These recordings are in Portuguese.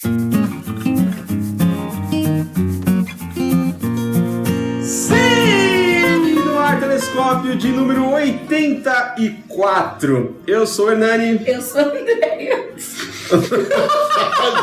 Sim! No ar, Telescópio de número 84. Eu sou o Hernani. Eu sou a Andréia.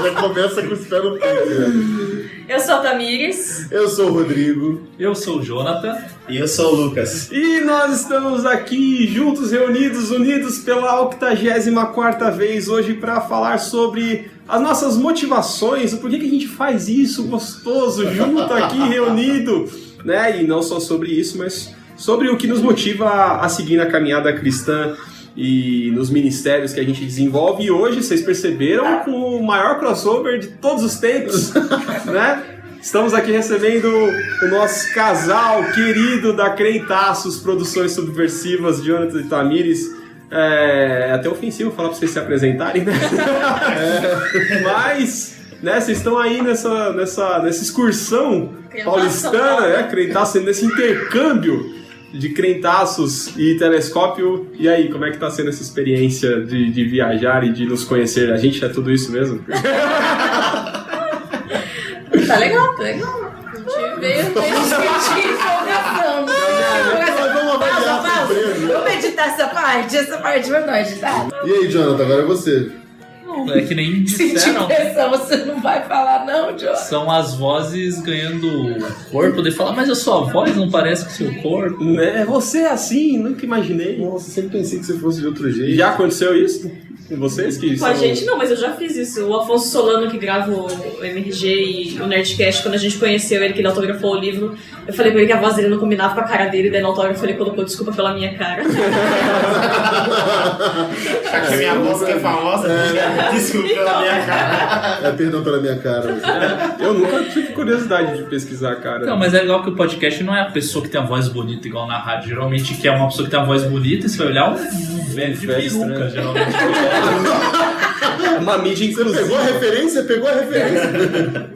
Já começa com os pés no peito. Eu sou a Tamires. Eu sou o Rodrigo. Eu sou o Jonathan. E eu sou o Lucas. E nós estamos aqui juntos, reunidos, unidos pela 84ª vez hoje para falar sobre as nossas motivações, o porquê que a gente faz isso gostoso, junto aqui, reunido, né? E não só sobre isso, mas sobre o que nos motiva a seguir na caminhada cristã e nos ministérios que a gente desenvolve. E hoje, vocês perceberam, com o maior crossover de todos os tempos, né? Estamos aqui recebendo o nosso casal querido da Crentaços Produções Subversivas, Jonathan e Tamires. É até ofensivo falar para vocês se apresentarem, né? Mas, né, vocês estão aí nessa excursão paulistana, né? Crentaços, nesse intercâmbio de Crentaços e Telescópio. E aí, como é que tá sendo essa experiência de viajar e de nos conhecer? A gente é tudo isso mesmo? Tá legal, tá legal. A gente veio discutir empolgação. Vamos editar essa parte? Essa parte vai nós editar. E aí, Jonathan, agora é você. Não, é que nem Sentir disseram. pressão, você não vai falar não, Jonathan. São as vozes ganhando corpo. De falar, mas a sua voz não parece com o seu corpo. É, você é assim, nunca imaginei. Nossa, sempre pensei que você fosse de outro jeito. Já aconteceu isso com vocês? Com a gente não, mas eu já fiz isso. O Afonso Solano, que grava o MRG e o Nerdcast, quando a gente conheceu ele, que ele autografou o livro, eu falei pra ele que a voz dele não combinava com a cara dele, daí no autógrafo ele colocou desculpa pela minha cara. Já que a minha voz que é famosa, desculpa pela minha cara. É, perdão pela minha cara. Eu nunca tive curiosidade de pesquisar a cara. Não, mas é legal que o podcast não é a pessoa que tem a voz bonita igual na rádio. Geralmente que é uma pessoa que tem a voz bonita e você vai olhar um velho de peruca, né? geralmente. Uma mídia Você inclusiva. pegou a referência? Pegou a referência.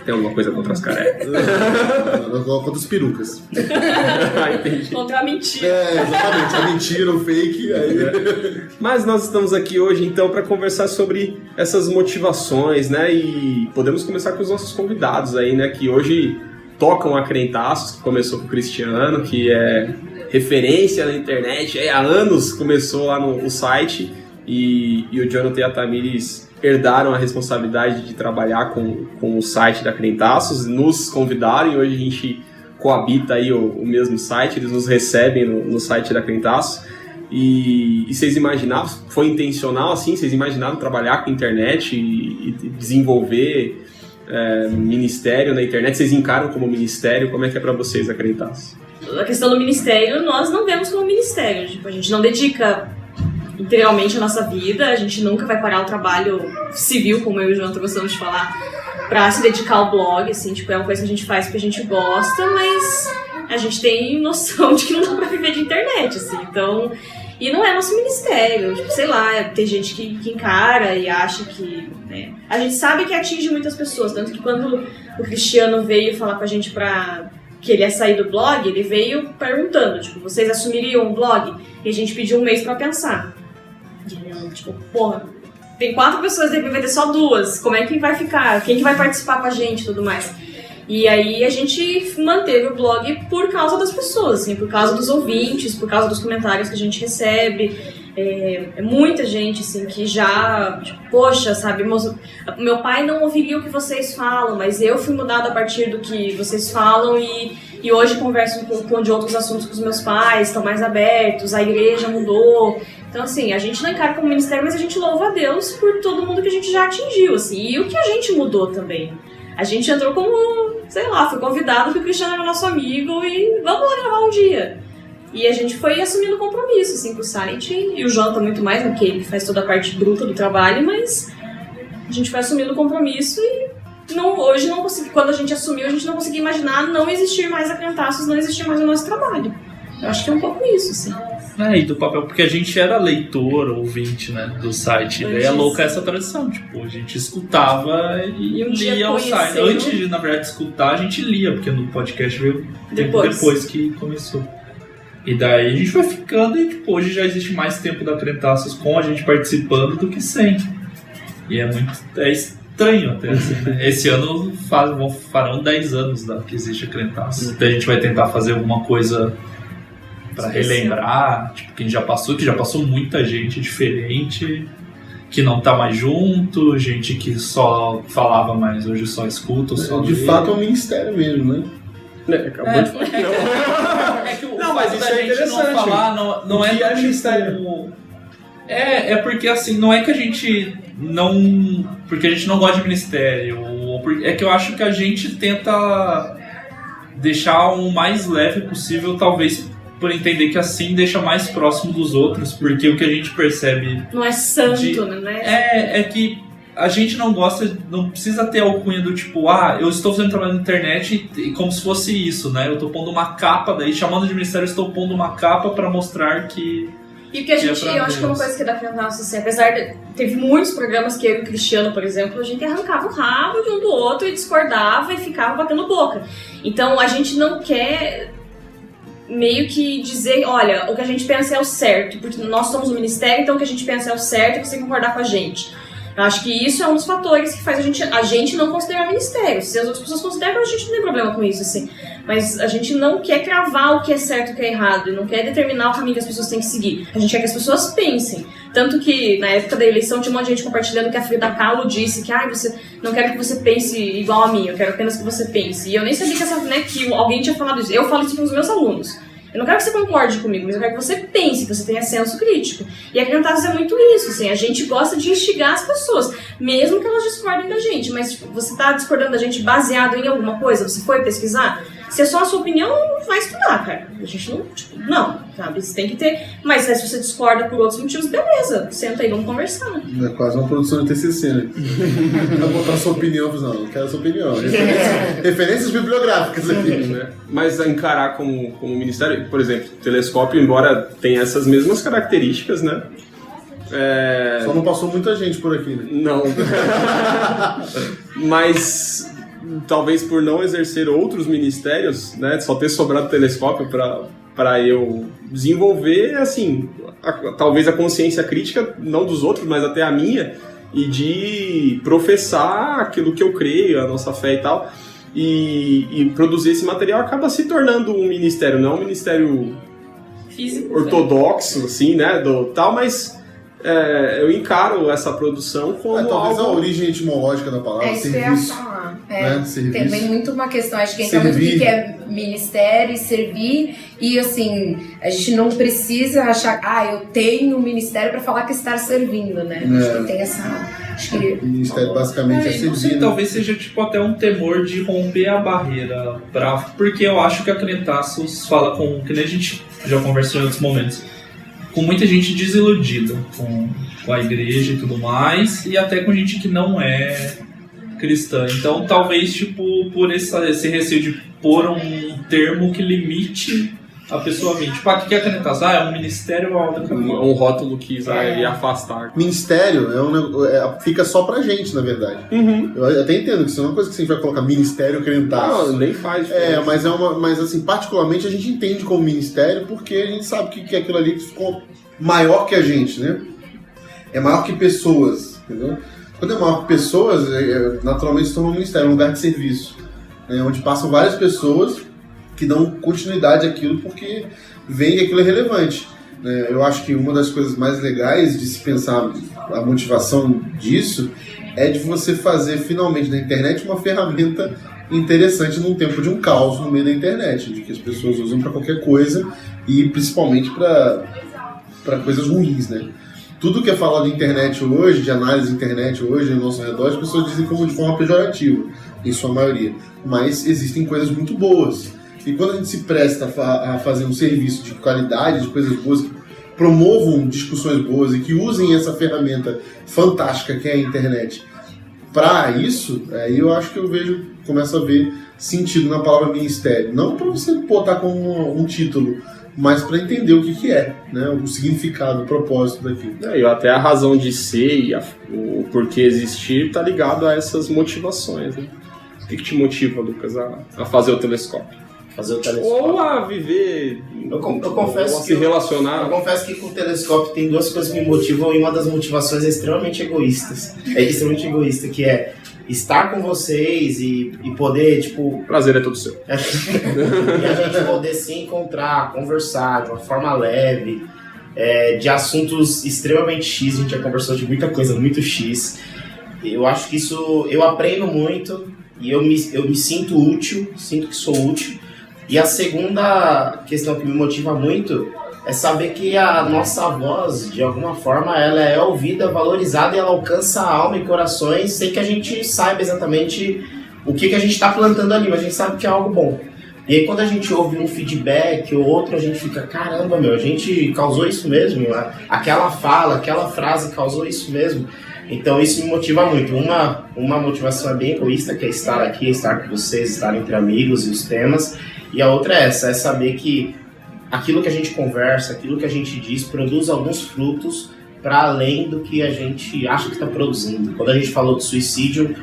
Tem alguma coisa contra as carecas? Nós contra os perucas. Ah, entendi. Contra a mentira. É, exatamente. A mentira, o fake. Aí... Mas nós estamos aqui hoje, então, para conversar sobre essas motivações, né? E podemos começar com os nossos convidados aí, né? Que hoje tocam a Crentaços, que começou com o Cristiano, que é referência na internet. Há anos começou lá no site. E o Jonathan e a Tamires herdaram a responsabilidade de trabalhar com o site da Crentaços, nos convidaram e hoje a gente coabita aí o mesmo site, eles nos recebem no site da Crentaços. E vocês imaginavam, foi intencional assim, vocês imaginavam trabalhar com internet e desenvolver ministério na internet? Vocês encaram como ministério? Como é que é para vocês a Crentaços? A questão do ministério, nós não vemos como ministério. Tipo, a gente não dedica integralmente a nossa vida, a gente nunca vai parar o trabalho civil, como eu e o Jonathan gostamos de falar, pra se dedicar ao blog, assim, tipo, é uma coisa que a gente faz porque a gente gosta, mas a gente tem noção de que não dá pra viver de internet, assim, então, e não é nosso ministério, tipo, sei lá, tem gente que encara e acha que, né, a gente sabe que atinge muitas pessoas, tanto que quando o Cristiano veio falar com a gente que ele ia sair do blog, ele veio perguntando, tipo, vocês assumiriam um blog? E a gente pediu um mês pra pensar. Tipo, porra, tem 4 pessoas, de repente vai ter só 2, como é que vai ficar? Quem que vai participar com a gente e tudo mais? E aí a gente manteve o blog por causa das pessoas, assim, por causa dos ouvintes, por causa dos comentários que a gente recebe. É muita gente, assim, que já, tipo, poxa, sabe, meu pai não ouviria o que vocês falam, mas eu fui mudado a partir do que vocês falam e hoje converso de outros assuntos com os meus pais, estão mais abertos, a igreja mudou. Então, assim, a gente não encara como ministério, mas a gente louva a Deus por todo mundo que a gente já atingiu, assim, e o que a gente mudou também. A gente entrou como, sei lá, foi convidado porque o Cristiano era nosso amigo e vamos lá gravar um dia. E a gente foi assumindo compromisso, assim, com o site, e o Jonathan muito mais, né, porque ele faz toda a parte bruta do trabalho, mas a gente foi assumindo compromisso e hoje não consegui, quando a gente assumiu, a gente não conseguia imaginar não existir mais a Crentaços, não existir mais o nosso trabalho. Eu acho que é um pouco isso, assim. E do papel, porque a gente era leitor, ouvinte, né, do site. E daí é louca essa tradição, tipo, a gente escutava e um lia o site. Antes de, na verdade, escutar, a gente lia, porque no podcast veio depois que começou. E daí a gente foi ficando e, tipo, hoje já existe mais tempo da Crentaços com a gente participando do que sem. E é estranho até, assim, né? Esse ano farão 10 anos que existe a Crentaço. Então a gente vai tentar fazer alguma coisa pra relembrar, tipo, quem já passou muita gente diferente, que não tá mais junto, gente que só falava, mas hoje só escuta, só de fato é um ministério mesmo, né? Acabou de falar. É que o Não, mas fato isso da é gente interessante. não falar não é que é tipo, ministério? É porque assim, não é que a gente não... Porque a gente não gosta de ministério. É que eu acho que a gente tenta deixar o mais leve possível, talvez por entender que assim deixa mais próximo dos outros, porque o que a gente percebe... Não é santo, né? É que a gente não gosta, não precisa ter a alcunha do tipo, eu estou fazendo trabalho na internet e como se fosse isso, né? Eu estou pondo uma capa, daí chamando de ministério, eu estou pondo uma capa para mostrar que... E o que a gente, eu acho que é uma coisa que dá pra nossa, assim, apesar de teve muitos programas que eu e o Cristiano, por exemplo, a gente arrancava o rabo de um do outro e discordava e ficava batendo boca. Então a gente não quer meio que dizer, olha, o que a gente pensa é o certo, porque nós somos um ministério, então o que a gente pensa é o certo e você tem que concordar com a gente. Eu acho que isso é um dos fatores que faz a gente não considerar ministério. Se as outras pessoas consideram, a gente não tem problema com isso, assim. Mas a gente não quer cravar o que é certo e o que é errado, e não quer determinar o caminho que as pessoas têm que seguir. A gente quer que as pessoas pensem. Tanto que, na época da eleição, tinha um monte de gente compartilhando que a Frida Kahlo disse que você não quero que você pense igual a mim, eu quero apenas que você pense. E eu nem sabia que alguém tinha falado isso. Eu falo isso para os meus alunos. Eu não quero que você concorde comigo, mas eu quero que você pense, que você tenha senso crítico. E a Crentaços é muito isso, assim, a gente gosta de instigar as pessoas, mesmo que elas discordem da gente, mas tipo, você tá discordando da gente baseado em alguma coisa, você foi pesquisar? Se é só a sua opinião, não vai estudar, cara. A gente não, sabe? Você tem que ter... Mas se você discorda por outros motivos, beleza, senta aí, vamos conversar. É quase uma produção de TCC, né? Vai botar a sua opinião, não quero a sua opinião. Referências bibliográficas aqui, né? Mas encarar como ministério, por exemplo, o telescópio, embora tenha essas mesmas características, né? Só não passou muita gente por aqui, né? Não. Mas talvez por não exercer outros ministérios, né? Só ter sobrado o telescópio para eu desenvolver, assim, talvez a consciência crítica, não dos outros, mas até a minha, e de professar aquilo que eu creio, a nossa fé e tal. E produzir esse material acaba se tornando um ministério, não um ministério físico, ortodoxo, assim, né, mas eu encaro essa produção como talvez algo... a origem etimológica da palavra, isso serviço. que eu ia falar. Né? Tem bem muito uma questão, acho que entra muito o que é ministério e servir, e assim, a gente não precisa achar, eu tenho um ministério para falar que está servindo, né? Acho que tem essa... Acho que... O ministério basicamente é não sei, servir. talvez seja tipo até um temor de romper a barreira, porque eu acho que a Crentaços fala com, que nem a gente já conversou em outros momentos, com muita gente desiludida com a igreja e tudo mais, e até com gente que não é cristã. Então talvez tipo por esse receio de pôr um termo que limite a pessoa a mim. Tipo, o que é a Crentaços? É um ministério ou um rótulo que ia afastar. Ministério fica só pra gente, na verdade. Uhum. Eu até entendo que isso não é uma coisa que a gente vai colocar ministério Crentaços. Não, nem faz. Mas assim, particularmente a gente entende como ministério porque a gente sabe que aquilo ali ficou maior que a gente, né? É maior que pessoas, entendeu? Quando é maior que pessoas, naturalmente se torna um ministério, um lugar de serviço, né? Onde passam várias pessoas que dão continuidade àquilo porque veem que aquilo é relevante. Eu acho que uma das coisas mais legais de se pensar a motivação disso é de você fazer finalmente na internet uma ferramenta interessante num tempo de um caos no meio da internet, de que as pessoas usam para qualquer coisa e principalmente para coisas ruins, né? Tudo que é falado de internet hoje, de análise de internet hoje ao nosso redor, as pessoas dizem como de forma pejorativa, em sua maioria. Mas existem coisas muito boas. E quando a gente se presta a fazer um serviço de qualidade, de coisas boas, que promovam discussões boas e que usem essa ferramenta fantástica que é a internet para isso, aí eu acho que começo a ver sentido na palavra ministério. Não para você botar como um título, mas para entender o que é, né? O significado, o propósito daquilo. E até a razão de ser e o porquê existir está ligado a essas motivações, né? O que te motiva, Lucas, a fazer o telescópio? fazer o telescópio. Ou a viver, Eu confesso ou a que se relacionar. Eu confesso que com o telescópio tem duas coisas que me motivam, e uma das motivações é extremamente egoísta, que é estar com vocês e poder, tipo... Prazer é todo seu. e a gente poder se encontrar, conversar de uma forma leve, de assuntos extremamente X. A gente já conversou de muita coisa muito X. Eu acho que isso... Eu aprendo muito e eu me sinto útil, sinto que sou útil. E a segunda questão que me motiva muito é saber que a nossa voz, de alguma forma, ela é ouvida, valorizada, e ela alcança a alma e corações sem que a gente saiba exatamente o que a gente está plantando ali, mas a gente sabe que é algo bom. E aí quando a gente ouve um feedback ou outro, a gente fica, caramba, a gente causou isso mesmo, aquela fala, aquela frase causou isso mesmo. Então isso me motiva muito. Uma motivação é bem egoísta, que é estar aqui, estar com vocês, estar entre amigos e os temas. E a outra é essa, é saber que aquilo que a gente conversa, aquilo que a gente diz, produz alguns frutos para além do que a gente acha que está produzindo. Quando a gente falou de suicídio,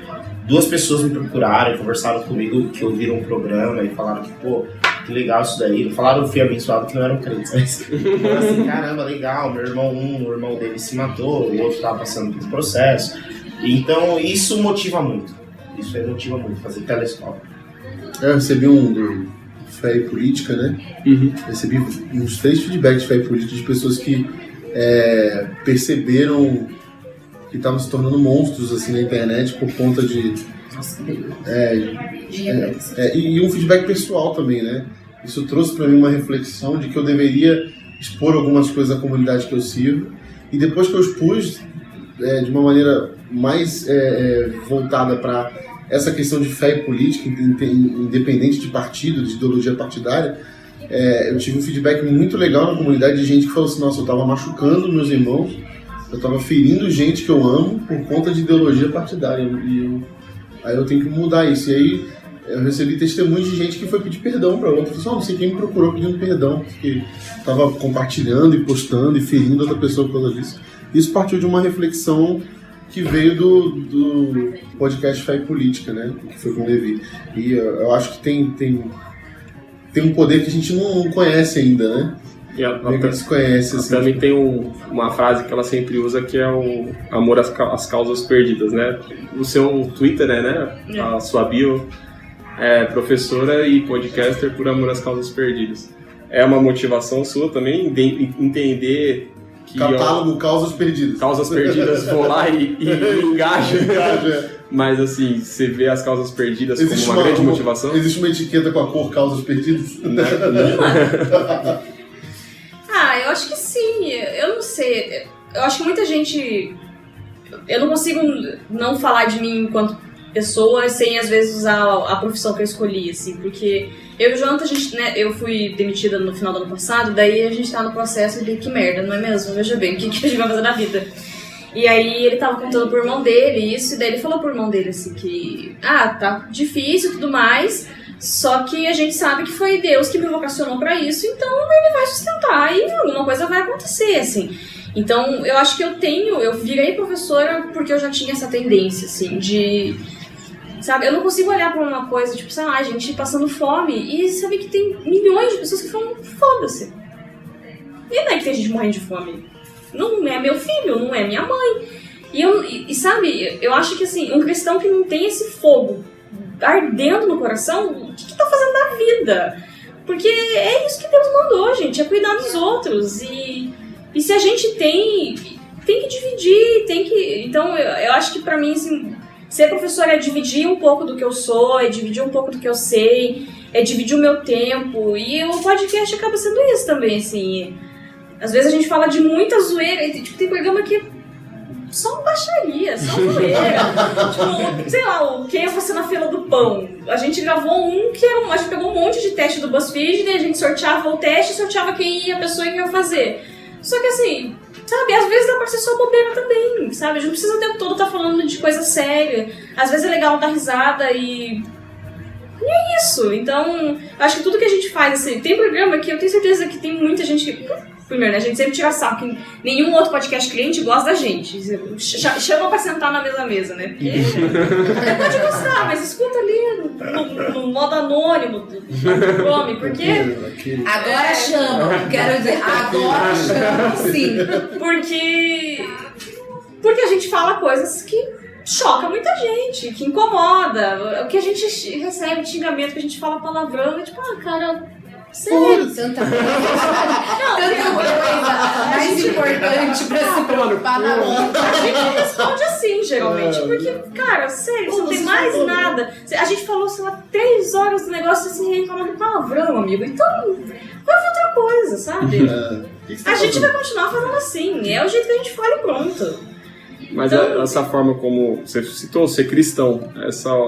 2 pessoas me procuraram, conversaram comigo, que ouviram um programa e falaram que, pô, que legal isso daí. Não falaram que fui abençoado, que não eram crentes, mas falaram assim, caramba, legal, o irmão dele se matou, o outro estava passando por esse processo. Então isso motiva muito. Isso aí motiva muito, fazer telescópio. Eu recebi do Fé e Política, né? Uhum. Recebi uns 3 feedbacks de Fé e Política de pessoas que perceberam que estavam se tornando monstros assim na internet por conta de... e um feedback pessoal também, né? Isso trouxe para mim uma reflexão de que eu deveria expor algumas coisas à comunidade que eu sirvo, e depois que eu expus de uma maneira mais voltada para essa questão de fé e política, independente de partido, de ideologia partidária, eu tive um feedback muito legal na comunidade de gente que falou assim, nossa, eu estava machucando meus irmãos, eu estava ferindo gente que eu amo por conta de ideologia partidária, aí eu tenho que mudar isso. E aí eu recebi testemunhos de gente que foi pedir perdão para outra, não sei quem me procurou pedindo perdão, porque estava compartilhando e postando e ferindo outra pessoa por causa disso. Isso partiu de uma reflexão que veio do podcast Fé e Política, né? Que foi com o Levi. E eu acho que tem um poder que a gente não conhece ainda, né? E que se conhece, assim, também tem uma frase que ela sempre usa, que é o amor às causas perdidas, né? O seu Twitter, né? A sua bio é professora e podcaster por amor às causas perdidas. É uma motivação sua também entender que... Catálogo Causas Perdidas. Causas perdidas, vou lá e engajo. Mas assim, você vê as causas perdidas como uma grande motivação? Existe uma etiqueta com a cor Causas Perdidas? Eu acho que sim. Eu não sei. Eu acho que muita gente... Eu não consigo não falar de mim enquanto pessoa sem, às vezes, usar a profissão que eu escolhi, assim. Porque eu e o Jonathan, eu fui demitida no final do ano passado, daí a gente tá no processo de que merda, não é mesmo? Veja bem, o que a gente vai fazer na vida? E aí ele tava contando pro irmão dele isso, e daí ele falou pro irmão dele, assim, que... tá difícil e tudo mais... Só que a gente sabe que foi Deus que me vocacionou pra isso, então ele vai sustentar e alguma coisa vai acontecer, assim. Então, eu acho que eu virei professora porque eu já tinha essa tendência, assim, de... Sabe, eu não consigo olhar pra uma coisa, tipo, sei lá, gente passando fome e saber que tem milhões de pessoas que falam, foda-se. E não é que tem gente morrendo de fome. Não é meu filho, não é minha mãe. E sabe, eu acho que, assim, um cristão que não tem esse fogo ardendo no coração, o que tá fazendo da vida? Porque é isso que Deus mandou, gente, é cuidar dos outros. E se a gente tem que dividir, Então, eu acho que pra mim, assim, ser professora é dividir um pouco do que eu sou, é dividir um pouco do que eu sei, é dividir o meu tempo. E o podcast acaba sendo isso também, assim. Às vezes a gente fala de muita zoeira, e tem programa que só baixaria, só zoeira. Tipo, sei lá, quem é você na fila do pão? A gente gravou a gente pegou um monte de teste do BuzzFeed, né? A gente sorteava o teste e sorteava a pessoa que ia fazer. Só que assim, sabe, às vezes dá pra ser só bobeira também, sabe? A gente não precisa o tempo todo estar falando de coisa séria. Às vezes é legal dar risada e é isso. Então, acho que tudo que a gente faz, assim, tem programa que eu tenho certeza que tem muita gente que... Primeiro, né? A gente sempre tira sarro que nenhum outro podcast cliente gosta da gente. Chama pra sentar na mesma mesa, né? Porque pode gostar, mas escuta ali no modo anônimo do Chrome, porque... Agora chama, quero dizer, agora chama sim. Porque a gente fala coisas que choca muita gente, que incomoda. O que a gente recebe de xingamento, que a gente fala palavrão, é tipo, cara... Sério? Tanta coisa mais importante pra se preocupar na vida. A gente responde assim, geralmente. Porque, cara, sério, você não tem mais nada. A gente falou, sei lá, 3 horas do negócio assim, reclamando de palavrão, amigo. Então, vai ver outra coisa, sabe? A gente vai continuar falando assim. É o jeito que a gente fala e pronto. Mas então, essa forma como você citou, ser cristão,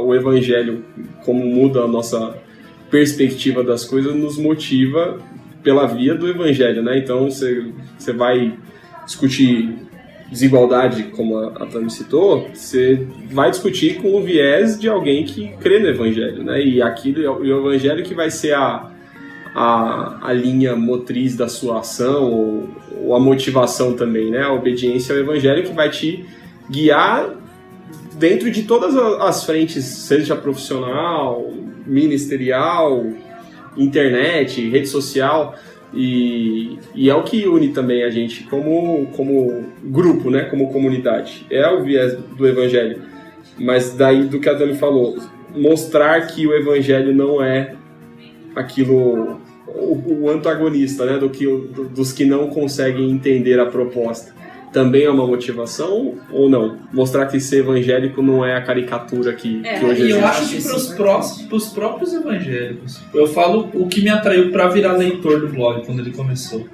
o evangelho, como muda a nossa perspectiva das coisas, nos motiva pela via do evangelho, né? Então você vai discutir desigualdade, como a Tami citou, você vai discutir com o viés de alguém que crê no evangelho, né? E o evangelho que vai ser a linha motriz da sua ação ou a motivação também, né? A obediência ao evangelho que vai te guiar dentro de todas as frentes, seja profissional, ministerial, internet, rede social, e é o que une também a gente como grupo, né? Como comunidade. É o viés do evangelho. Mas daí do que a Dani falou, mostrar que o evangelho não é aquilo, o antagonista, né? Dos que não conseguem entender a proposta. Também é uma motivação ou não? Mostrar que ser evangélico não é a caricatura que hoje existe. E eu acho que pros próprios evangélicos, eu falo o que me atraiu pra virar leitor do blog quando ele começou.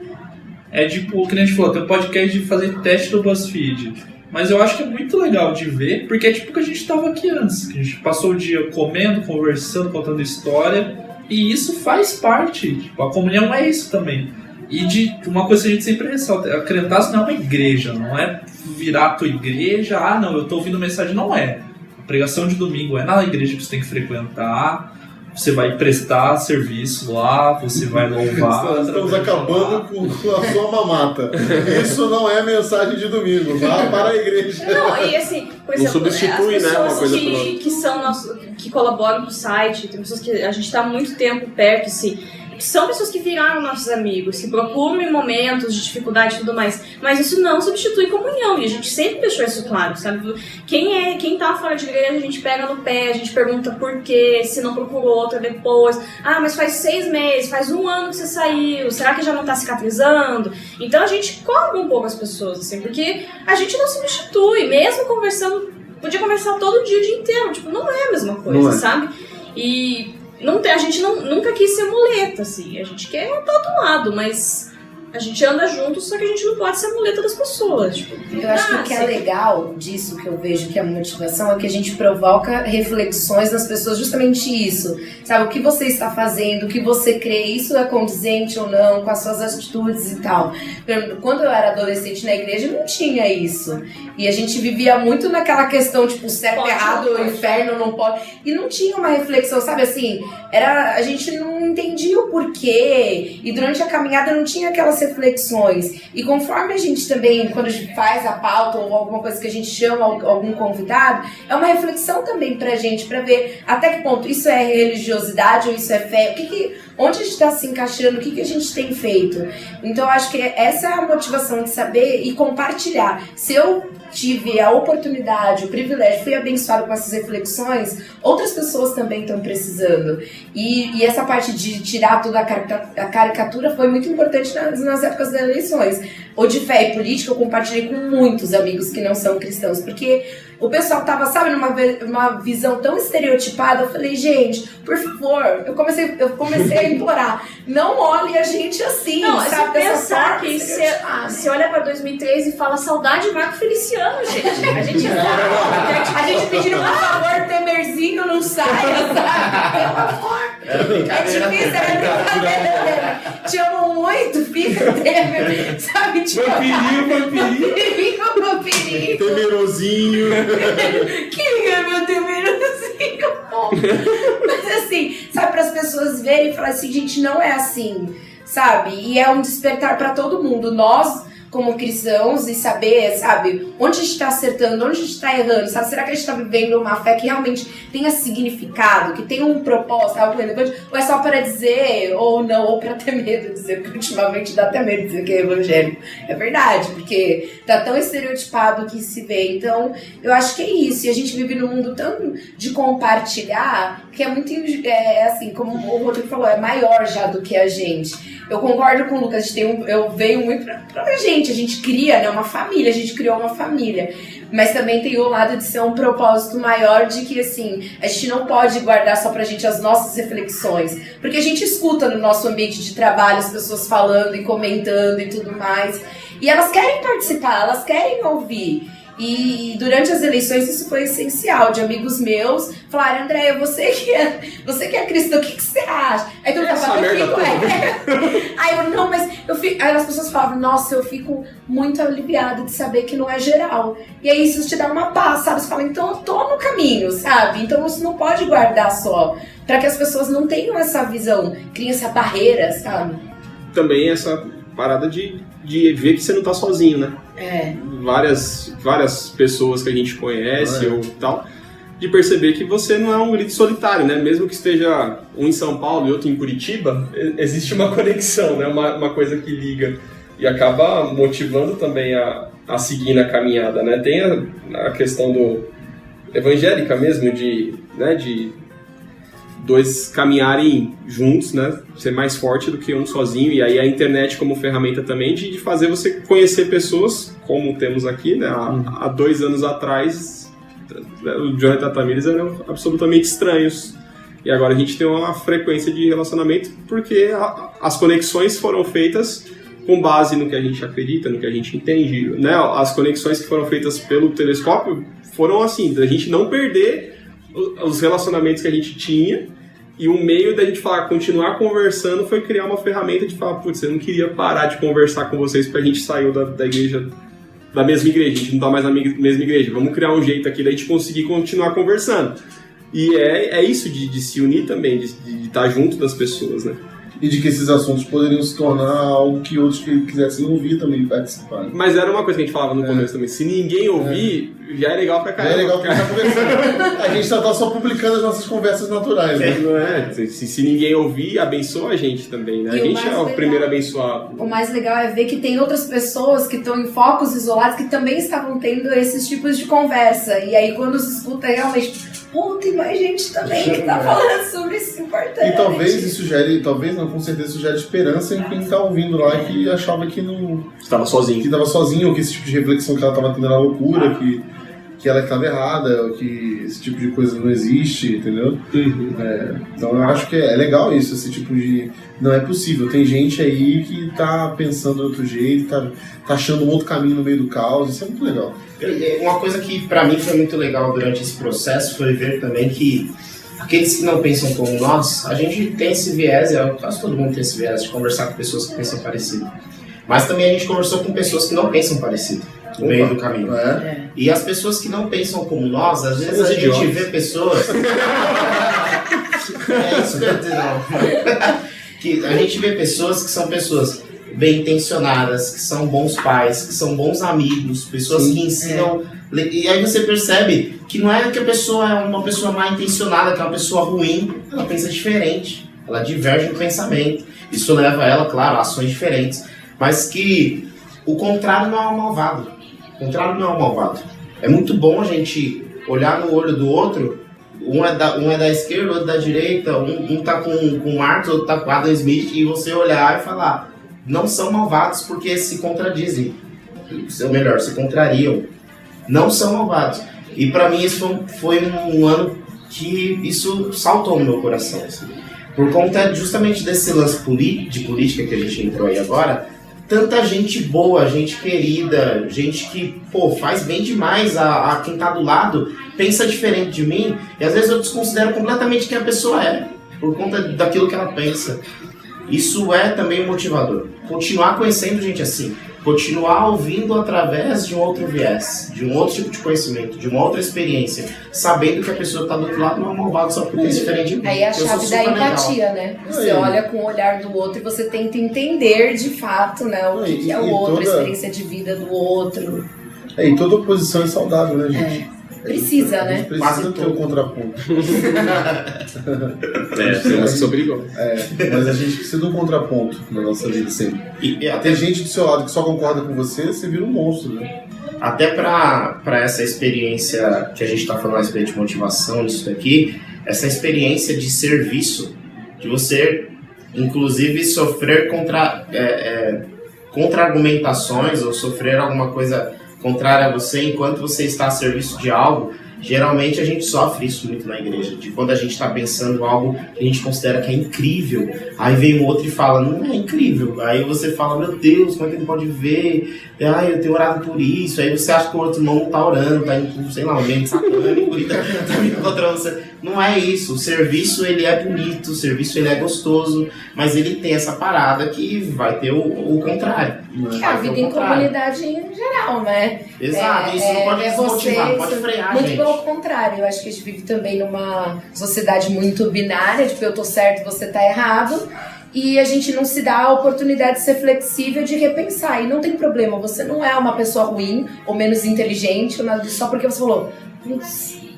É tipo, o que a gente falou, tem um podcast de fazer teste do BuzzFeed. Mas eu acho que é muito legal de ver, porque é tipo o que a gente tava aqui antes. Que a gente passou o dia comendo, conversando, contando história. E isso faz parte. Tipo, a comunhão é isso também. E de uma coisa que a gente sempre ressalta, a Crentaço não é uma igreja, não é virar a tua igreja, não, eu tô ouvindo mensagem, não é. A pregação de domingo é na igreja que você tem que frequentar, você vai prestar serviço lá, você vai louvar. Estamos acabando com a sua mamata. Isso não é mensagem de domingo, vá para a igreja. Não, e assim, por exemplo, substitui, as pessoas, né, uma coisa que são que colaboram com o site, tem pessoas que a gente está há muito tempo perto, assim. São pessoas que viraram nossos amigos, que procuram em momentos de dificuldade e tudo mais, mas isso não substitui comunhão, e a gente sempre deixou isso claro, sabe? Quem tá fora de igreja, a gente pega no pé, a gente pergunta por quê, se não procurou outra depois, mas faz 6 meses, faz 1 ano que você saiu, será que já não tá cicatrizando? Então a gente cobra um pouco as pessoas, assim, porque a gente não substitui, mesmo conversando, podia conversar todo dia, o dia inteiro, tipo, não é a mesma coisa, sabe? E a gente nunca quis ser muleta, assim. A gente quer estar do lado, mas a gente anda junto, só que a gente não pode ser muleta das pessoas. Tipo, eu acho que o que é legal disso, que eu vejo que é a motivação, é que a gente provoca reflexões nas pessoas, justamente isso. Sabe, o que você está fazendo, o que você crê, isso é condizente ou não com as suas atitudes e tal. Quando eu era adolescente na igreja, não tinha isso. E a gente vivia muito naquela questão, tipo, certo, errado, o inferno não pode. E não tinha uma reflexão, sabe assim? A gente não entendia o porquê. E durante a caminhada não tinha aquelas reflexões. E conforme a gente também, quando a gente faz a pauta ou alguma coisa que a gente chama algum convidado, é uma reflexão também pra gente, pra ver até que ponto isso é religiosidade ou isso é fé. Onde a gente está se encaixando, o que a gente tem feito. Então, eu acho que essa é a motivação de saber e compartilhar. Se eu tive a oportunidade, o privilégio, fui abençoada com essas reflexões, outras pessoas também estão precisando. E essa parte de tirar toda a caricatura foi muito importante nas épocas das eleições. Ou de fé e política, eu compartilhei com muitos amigos que não são cristãos, porque o pessoal tava, sabe, numa visão tão estereotipada. Eu falei, gente, por favor, eu comecei a implorar, não olhe a gente assim, não, sabe? Se pensar que você olha pra 2013 e fala saudade de Marco Feliciano, gente. A gente pedindo por favor, Temerzinho não saia, sabe? Pelo amor. É difícil, é brincadeira. Te amo muito, fica Temer, sabe? Tipo, vampirinho. Temerosinho. Quem é meu temerosinho? Mas assim, sabe, para as pessoas verem e falar assim, gente, não é assim. sabe? E é um despertar para todo mundo. Nós, como cristãos, e saber, sabe, onde a gente está acertando, onde a gente está errando, sabe? Será que a gente está vivendo uma fé que realmente tenha significado, que tenha um propósito, algo relevante, ou é só para dizer, ou não, ou para ter medo de dizer, porque ultimamente dá até medo de dizer que é evangélico. É verdade, porque tá tão estereotipado que se vê. Então, eu acho que é isso, e a gente vive num mundo tão de compartilhar, que é muito, assim, como o Rodrigo falou, é maior já do que a gente. Eu concordo com o Lucas, eu venho muito pra gente, a gente cria, né, uma família, a gente criou uma família, mas também tem o lado de ser um propósito maior de que, assim, a gente não pode guardar só pra gente as nossas reflexões, porque a gente escuta no nosso ambiente de trabalho as pessoas falando e comentando e tudo mais, e elas querem participar, elas querem ouvir. E durante as eleições isso foi essencial, de amigos meus falarem, Andréia, você que é cristão, o que você acha? Aí todo mundo fala, eu fico, Aí eu, não, mas eu fico. Aí as pessoas falavam, nossa, eu fico muito aliviada de saber que não é geral. E aí isso te dá uma paz, sabe? Você fala, então eu tô no caminho, sabe? Então você não pode guardar só, para que as pessoas não tenham essa visão, criem essa barreira, sabe? Também essa parada de ver que você não tá sozinho, né? Várias pessoas que a gente conhece ou tal, de perceber que você não é um grito solitário, né? Mesmo que esteja um em São Paulo e outro em Curitiba, existe uma conexão, né? Uma coisa que liga e acaba motivando também a seguir na caminhada, né? Tem a questão do evangélica mesmo, de dois caminharem juntos, né? Ser mais forte do que um sozinho. E aí a internet como ferramenta também de fazer você conhecer pessoas, como temos aqui, né? Há 2 anos atrás, o Jonathan Tamires eram absolutamente estranhos. E agora a gente tem uma frequência de relacionamento porque as conexões foram feitas com base no que a gente acredita, no que a gente entende, né? As conexões que foram feitas pelo telescópio foram assim, da gente não perder os relacionamentos que a gente tinha, e o meio da gente continuar conversando foi criar uma ferramenta de falar, putz, eu não queria parar de conversar com vocês porque a gente saiu da igreja, da mesma igreja, a gente não tá mais na mesma igreja, vamos criar um jeito aqui da gente conseguir continuar conversando. E é isso de se unir também, de estar junto das pessoas, né? E de que esses assuntos poderiam se tornar algo que outros que quisessem ouvir também participar. Mas era uma coisa que a gente falava no começo também. Se ninguém ouvir, já é legal pra caramba. Já é legal pra estar conversando. A gente tá só publicando as nossas conversas naturais. Né? Não é? Se ninguém ouvir, abençoa a gente também, né? A gente é o primeiro abençoado. O mais legal é ver que tem outras pessoas que estão em focos isolados que também estavam tendo esses tipos de conversa. E aí quando se escuta realmente, tem mais gente também que tá falando sobre isso importante. E talvez isso gere, com certeza isso gere esperança em quem tá ouvindo lá que achava que não... Estava sozinho. Que estava sozinho, ou que esse tipo de reflexão que ela estava tendo era loucura, que ela estava errada, ou que esse tipo de coisa não existe, entendeu? Então eu acho que é legal isso, esse tipo de... Não é possível, tem gente aí que tá pensando de outro jeito, tá achando um outro caminho no meio do caos, isso é muito legal. Uma coisa que pra mim foi muito legal durante esse processo foi ver também que aqueles que não pensam como nós, a gente tem esse viés, quase todo mundo tem esse viés de conversar com pessoas que pensam parecido. Mas também a gente conversou com pessoas que não pensam parecido no meio do caminho. E as pessoas que não pensam como nós, às vezes a gente vê pessoas... isso que eu não. Que a gente vê pessoas que são pessoas bem intencionadas, que são bons pais, que são bons amigos, pessoas que ensinam... E aí você percebe que não é que a pessoa é uma pessoa mal intencionada, que é uma pessoa ruim, ela pensa diferente, ela diverge no pensamento. Isso leva ela, claro, a ações diferentes. Mas que o contrário não é um malvado. O contrário não é um malvado. É muito bom a gente olhar no olho do outro. Um é da esquerda, outro da direita. Um tá com Marx, outro tá com Adam Smith. E você olhar e falar, não são malvados porque se contradizem. Ou melhor, se contrariam. Não são malvados. E pra mim isso foi um ano que isso saltou no meu coração. Assim. Por conta justamente desse lance de política que a gente entrou aí agora, tanta gente boa, gente querida, gente que, faz bem demais a quem tá do lado, pensa diferente de mim, e às vezes eu desconsidero completamente quem a pessoa é, por conta daquilo que ela pensa. Isso é também um motivador. Continuar conhecendo gente assim. continuar ouvindo através de um outro viés, de um outro tipo de conhecimento, de uma outra experiência, sabendo que a pessoa está do outro lado não é malvado só porque é diferente de mim. Aí é a chave da empatia, né? Você olha com o olhar do outro e você tenta entender de fato, né, o que é o outro, a experiência de vida do outro. E toda oposição é saudável, né, gente? Precisa, né? Precisa ter um contraponto. Temos que se obrigam. Mas a gente precisa de um contraponto na nossa vida sempre. E até gente do seu lado que só concorda com você, você vira um monstro, né? Até para essa experiência que a gente está falando a respeito de motivação, disso daqui, essa experiência de serviço, de você, inclusive, sofrer contra-argumentações ou sofrer alguma coisa contrária a você enquanto você está a serviço de algo. Geralmente a gente sofre isso muito na igreja, de quando a gente está pensando algo que a gente considera que é incrível, aí vem um outro e fala, não é incrível, aí você fala, meu Deus, como é que ele pode ver? Eu tenho orado por isso, aí você acha que o outro não está orando, está indo, sei lá, um ambiente satânico, está vindo contra você. Não é isso, o serviço ele é bonito, o serviço ele é gostoso, mas ele tem essa parada que vai ter o contrário. Que a vida em comunidade em geral, né? Exato, isso não pode desmotivar, pode frear a gente. Muito pelo contrário, eu acho que a gente vive também numa sociedade muito binária, tipo, eu tô certo, você tá errado, e a gente não se dá a oportunidade de ser flexível, de repensar, e não tem problema, você não é uma pessoa ruim, ou menos inteligente, ou nada, só porque você falou,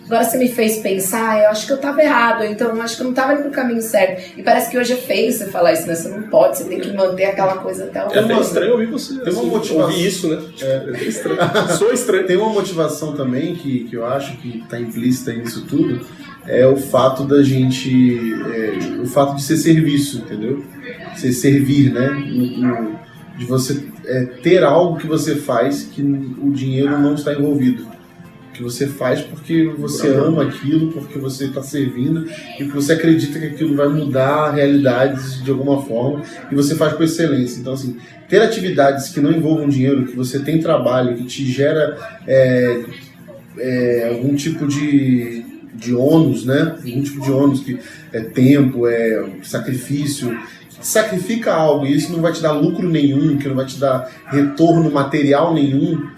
agora você me fez pensar, eu acho que eu tava errado, então eu acho que eu não tava indo pro caminho certo. E parece que hoje é feio você falar isso, né? Você não pode, você tem que manter aquela coisa até o É até estranho ouvir você. Tem uma motivação. Ouvir isso, né? É estranho. Sou estranho. Tem uma motivação também que eu acho que tá implícita nisso tudo, é o fato da gente... o fato de ser serviço, entendeu? Ser servir, né? De você ter algo que você faz que o dinheiro não está envolvido. Que você faz porque você ama aquilo, porque você está servindo e porque você acredita que aquilo vai mudar realidades de alguma forma e você faz com excelência. Então, assim, ter atividades que não envolvam dinheiro, que você tem trabalho, que te gera algum tipo de ônus, né? Algum tipo de ônus, que é tempo, é sacrifício, sacrifica algo e isso não vai te dar lucro nenhum, que não vai te dar retorno material nenhum,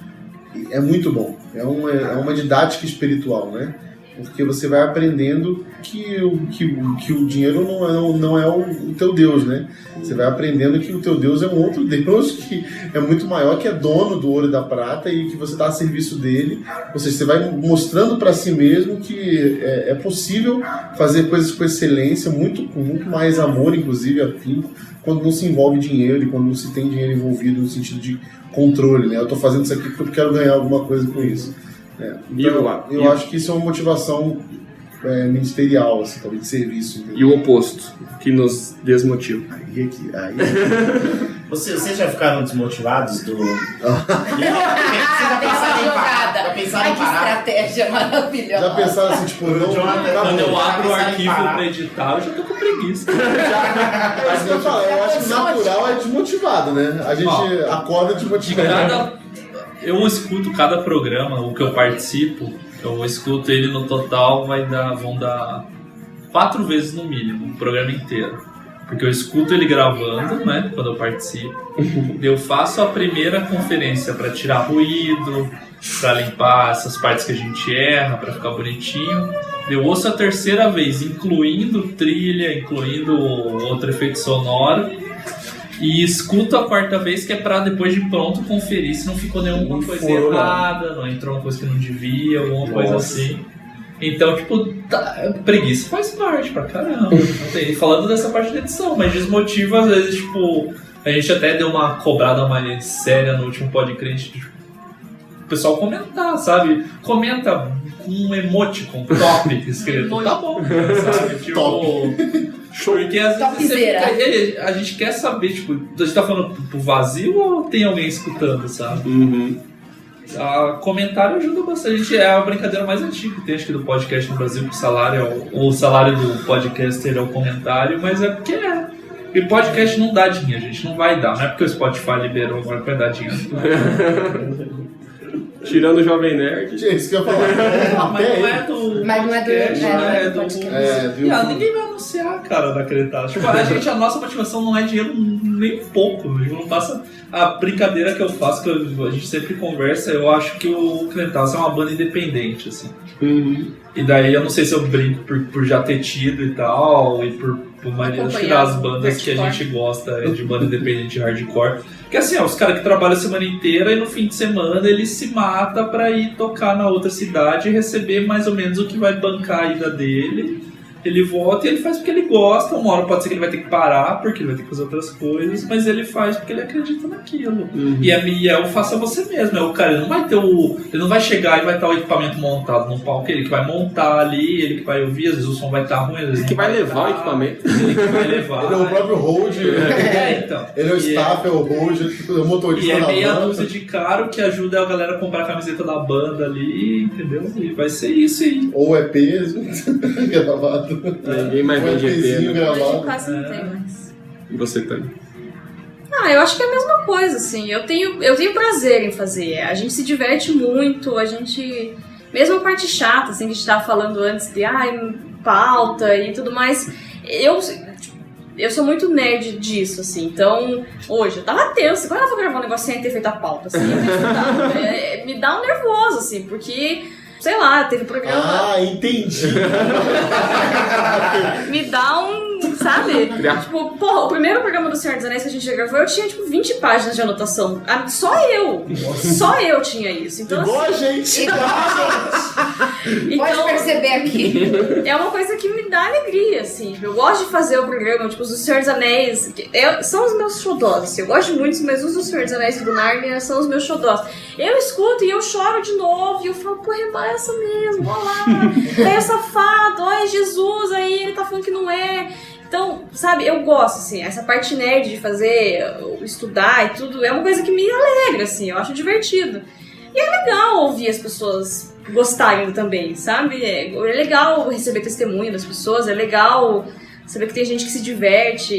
é muito bom. É uma didática espiritual, né? Porque você vai aprendendo que o dinheiro não é o teu Deus, né? Você vai aprendendo que o teu Deus é um outro Deus que é muito maior, que é dono do ouro e da prata e que você está a serviço dele. Ou seja, você vai mostrando para si mesmo que é possível fazer coisas com excelência, com muito mais amor, inclusive, afinco, quando não se envolve dinheiro e quando não se tem dinheiro envolvido no sentido de controle, né? Eu estou fazendo isso aqui porque eu quero ganhar alguma coisa com isso. Então, eu acho que isso é uma motivação ministerial, assim, talvez de serviço. Entendeu? E o oposto, que nos desmotiva. Aí. Vocês já ficaram desmotivados do... Ai, que estratégia maravilhosa. Já pensaram assim, tipo, Quando eu abro o arquivo pra editar, eu já tô com preguiça. Eu acho que natural é desmotivado, né? A gente acorda desmotivado. Eu escuto cada programa, o que eu participo, eu escuto ele no total, vão dar 4 vezes no mínimo, o programa inteiro. Porque eu escuto ele gravando, né, quando eu participo. Eu faço a primeira conferência para tirar ruído, para limpar essas partes que a gente erra, para ficar bonitinho. Eu ouço a terceira vez, incluindo trilha, incluindo outro efeito sonoro. E escuto a quarta vez, que é pra depois de pronto conferir se não ficou nenhuma coisa errada, não entrou uma coisa que não devia, alguma coisa assim. Então, tipo, preguiça faz parte pra caramba. Falando dessa parte da edição, mas desmotiva às vezes, tipo, a gente até deu uma cobrada mais séria no último podcast, tipo, o pessoal comentar, sabe? Comenta com um emoticon top escrito. Tá bom, sabe? Tipo... Porque às vezes a gente quer saber, tipo, a gente tá falando pro vazio ou tem alguém escutando, sabe? Uhum. Comentário ajuda bastante. É a brincadeira mais antiga que tem, acho que do podcast no Brasil, que o salário do podcaster é o comentário, mas é porque E podcast não dá dinheiro, gente, não vai dar. Não é porque o Spotify liberou agora que vai dar dinheiro. Tirando o Jovem Nerd. É isso que eu ia falar. Mas não é do. Mas não é do- podcast, né? é do podcast. viu? Ninguém vai anunciar, cara, da Crentaço. Tipo, a nossa motivação não é dinheiro nem pouco. Tipo, não passa. A brincadeira que eu faço, que a gente sempre conversa, eu acho que o Crentaço é uma banda independente, assim. E daí eu não sei se eu brinco por já ter tido e tal, e por maioria acho que das bandas que a gente gosta de banda independente de hardcore. Porque assim, os caras que trabalham a semana inteira e no fim de semana ele se mata pra ir tocar na outra cidade e receber mais ou menos o que vai bancar a ida dele. Ele volta e ele faz porque ele gosta. Uma hora pode ser que ele vai ter que parar porque ele vai ter que fazer outras coisas, mas ele faz porque ele acredita naquilo. E é o faça você mesmo. É o cara, ele não vai ter ele não vai chegar e vai estar o equipamento montado no palco. Ele que vai montar ali, ele que vai ouvir, às vezes o som vai estar ruim, às vezes Ele que vai levar o equipamento. Ele que vai levar. Ele é o próprio hold. Então. Ele é o staff, é o hold, é o motorista E é da meia banda. dúzia de caro que ajuda a galera a comprar a camiseta da banda ali, entendeu? E vai ser isso aí. Ou é peso, gravado. Ninguém mais vende EPzinho EP, né? Hoje gravado. quase não tem mais. E você também. Eu acho que é a mesma coisa, assim. Eu tenho prazer em fazer. A gente se diverte muito, a gente... Mesmo a parte chata, assim, que a gente tava falando antes de pauta e tudo mais. Eu sou muito nerd disso, assim. Então, hoje, eu tava tensa. Quando eu vou gravar um negócio sem ter feito a pauta, assim, me dá um nervoso, assim, porque... Sei lá, teve programa... Ah, entendi. Me dá um, sabe? Tipo, porra, o primeiro programa do Senhor dos Anéis que a gente gravou, eu tinha, tipo, 20 páginas de anotação. Só eu tinha isso. Então, Igual a gente. Pode perceber aqui. é uma coisa que me dá alegria, assim. Eu gosto de fazer o programa, tipo, os do Senhor dos Anéis, são os meus xodós, assim. Eu gosto muito, mas os do Senhor dos Anéis e do Narnia são os meus xodós. Eu escuto e eu choro de novo, e eu falo, porra, é essa mesmo, olha lá. Aí é safado, olha Jesus, aí ele tá falando que não é. Então, sabe, eu gosto, assim, essa parte nerd de fazer, estudar e tudo, é uma coisa que me alegra, assim, eu acho divertido. E é legal ouvir as pessoas gostarem também, sabe? É legal receber testemunho das pessoas, é legal saber que tem gente que se diverte.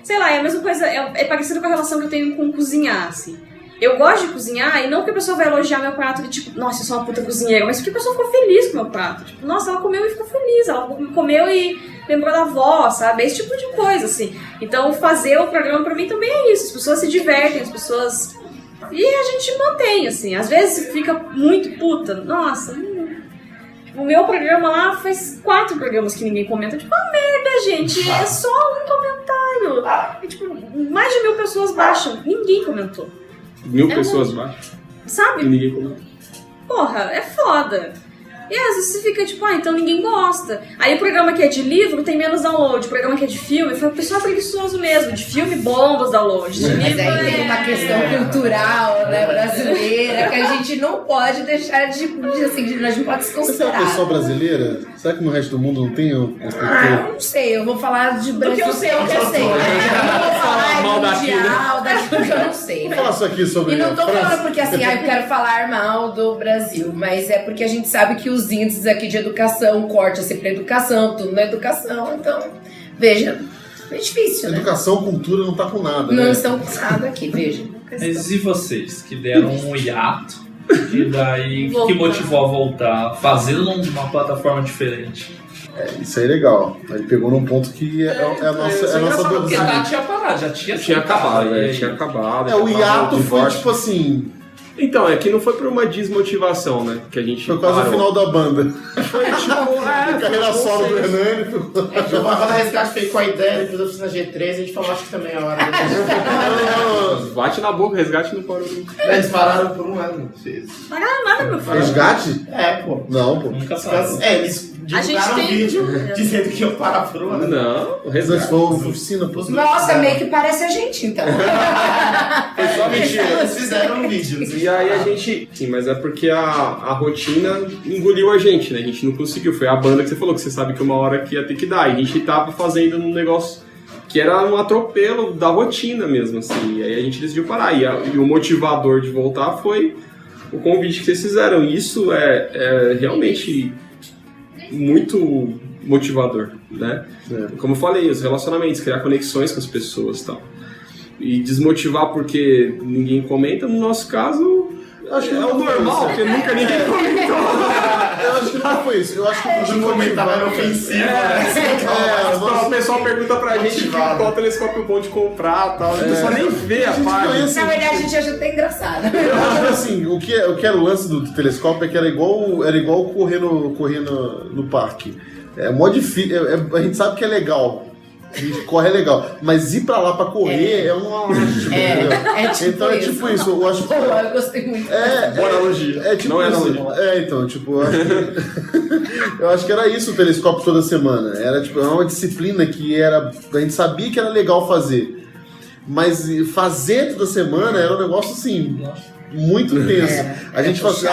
Sei lá, é a mesma coisa, é parecido com a relação que eu tenho com cozinhar, assim. Eu gosto de cozinhar, e não que a pessoa vai elogiar meu prato de tipo, nossa, eu sou uma puta cozinheira, mas porque a pessoa ficou feliz com o meu prato. Tipo, nossa, ela comeu e ficou feliz, ela comeu e lembrou da avó, sabe? Esse tipo de coisa, assim. Então, fazer o programa pra mim também é isso. As pessoas se divertem, as pessoas... E a gente mantém, assim. Às vezes fica muito puta. Nossa, o meu programa lá faz 4 programas que ninguém comenta. Tipo, merda, gente. É só um comentário. E, tipo, mais de 1000 pessoas baixam. Ninguém comentou. 1000 pessoas baixo. Sabe? E ninguém comentou. Porra, é foda. E às vezes você fica tipo, então ninguém gosta. Aí o programa que é de livro tem menos download. O programa que é de filme, foi o pessoal preguiçoso mesmo. De filme, bombas download. De Mas livro, aí tem uma questão cultural, né, brasileira, que a gente não pode deixar de assim, a gente pode se Você é uma considerar. pessoa brasileira? Será que no resto do mundo não tem? Eu não sei, eu vou falar de Brasil, que eu sei, eu não sei. Eu não vou falar mal daqui, mundial, daquilo que eu não sei. Vamos Né? falar isso aqui sobre E não tô a França. falando porque assim, eu quero falar mal do Brasil, mas é porque a gente sabe que os índices aqui de educação, corte é sempre educação, tudo na educação, então, veja, é difícil, né? Educação, cultura não tá com nada, Não né? estão com nada aqui, veja. Mas e vocês, que deram um hiato, e daí o que motivou a voltar, fazendo numa plataforma diferente? Isso aí é legal. Ele pegou num ponto que é a nossa Porque dúvida. tá, tinha parado, já tinha Tinha acabado, né? né? Tinha acabado. O acabado, hiato foi divórcio. tipo assim, Então, é que não foi por uma desmotivação, né? Que a gente foi quase o parou. final da banda. Foi tipo, Carreira solo do Hernani. Eu tava na Resgate, fiquei com a ideia, depois eu fiz na G3, a gente falou, acho que também é a hora. bate na boca, resgate no parou. Eles pararam por um ano, fez. nada, meu filho. Resgate? Pô. Não, pô. Nunca parou. Eles A gente divulgaram um tem- vídeo dizendo que eu parar por um ano. Não, o Mas resgate. foi uma oficina, pô. Nossa, meio que parece a gente, então. Foi só mentira, eles fizeram um vídeo. E aí a gente... Sim, mas é porque a rotina engoliu a gente, né? A gente não conseguiu. Foi a banda que você falou, que você sabe que uma hora que ia ter que dar. E a gente tava fazendo um negócio que era um atropelo da rotina mesmo, assim. E aí a gente decidiu parar. E o motivador de voltar foi o convite que vocês fizeram. E isso é realmente muito motivador, né? Como eu falei, os relacionamentos, criar conexões com as pessoas e tal. E desmotivar porque ninguém comenta, no nosso caso, Acho que É o normal, porque nunca ninguém comentou. Eu acho que não foi isso. Eu acho que o De comentar era ofensivo, né? O pessoal pergunta pra gente qual telescópio bom de comprar e tal. O pessoal nem vê a página. Na verdade, a gente acha até engraçado. Eu acho que assim, o que era o lance do telescópio é que era igual correr no parque. É mó difícil. A gente sabe que é legal. A gente corre é legal. Mas ir pra lá pra correr é uma lástima. Tipo então é tipo isso. Eu acho que. Eu gostei muito. Boa analogia. É tipo não é isso. analogia. Então, tipo, eu acho que era isso o telescópio toda semana. Era tipo, uma disciplina que a gente sabia que era legal fazer. Mas fazer toda semana era um negócio assim. Muito tenso. A gente fala assim,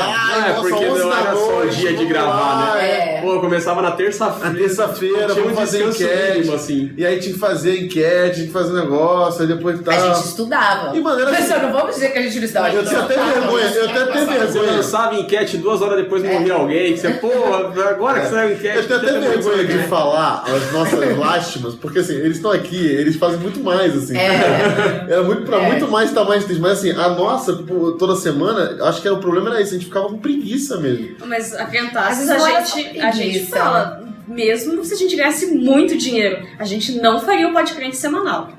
porque não era só o dia de gravar, né? Pô, começava na terça-feira. Na terça-feira, vamos fazer enquete. Assim. E aí tinha que fazer enquete, tinha que fazer negócio, aí depois tal. A gente estudava. E maneira Mas não vamos dizer que a gente não estudava. Eu tenho até vergonha, Você lançava enquete 2 horas depois morria alguém. Você, pô, agora que saiu a enquete. Eu tenho até vergonha de falar as nossas lástimas, porque assim, eles estão aqui, eles fazem muito mais, assim. Era muito mais tá mais triste. Mas assim, a nossa, toda semana, acho que o problema era isso, a gente ficava com preguiça mesmo. Mas a Crentaços, Às a vezes gente preguiça. fala, mesmo se a gente ganhasse muito dinheiro, a gente não faria o podcast semanal.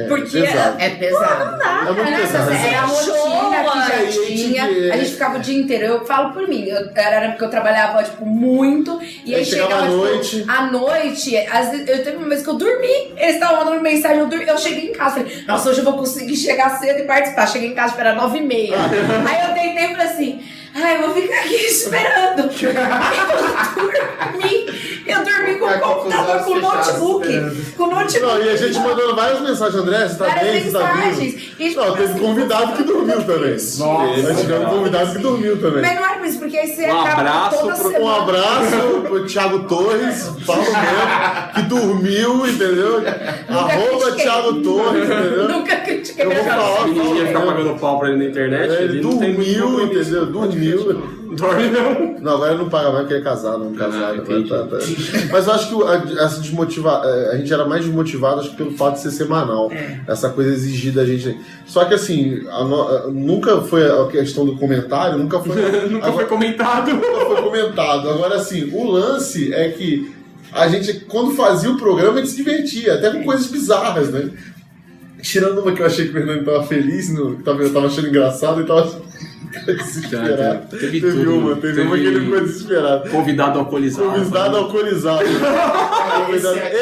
Porque pesado. É pesado. não dá. É muito pesado. Era a rotina que já tinha. A gente ficava o dia inteiro. Eu falo por mim. Era porque eu trabalhava, tipo, muito. E aí chegava à noite. À noite, às vezes, eu teve uma vez que eu dormi. Eles estavam mandando mensagem, eu cheguei em casa. Falei, nossa, hoje eu vou conseguir chegar cedo e participar. Cheguei em casa, era 9h30. Aí eu deitei e falei assim, eu vou ficar aqui esperando. Eu dormi com o computador, com o notebook. Não, e a gente mandando várias mensagens, André, você tá bem, você tá vivo? Não, teve convidado que dormiu também. Nós tivemos convidado que dormiu também. Mas não era por isso, porque aí você Um acaba abraço toda semana. Um abraço pro Thiago Torres, Paulo mesmo, que dormiu, entendeu? @ Thiago Torres, entendeu? Nunca critiquei. Eu vou falar, Ninguém ia ficar pagando pau pra ele na internet. Ele não tem muito dormiu, compromisso. entendeu? Dormiu. Dorme não. Não, agora ele não paga mais porque ele é casado, entendi. Mas eu acho que a gente era mais desmotivado, acho que pelo fato de ser semanal. Essa coisa exigida da gente. Só que assim, nunca foi a questão do comentário, nunca foi. Nunca foi comentado. Nunca foi comentado. Agora assim, o lance é que a gente, quando fazia o programa, a gente se divertia, até com coisas bizarras, né? Tirando uma que eu achei que o Fernando tava feliz, tava achando engraçado e tava desesperado. Teve uma que ele ficou desesperado. Convidado alcoolizado. Convidado alcoolizado.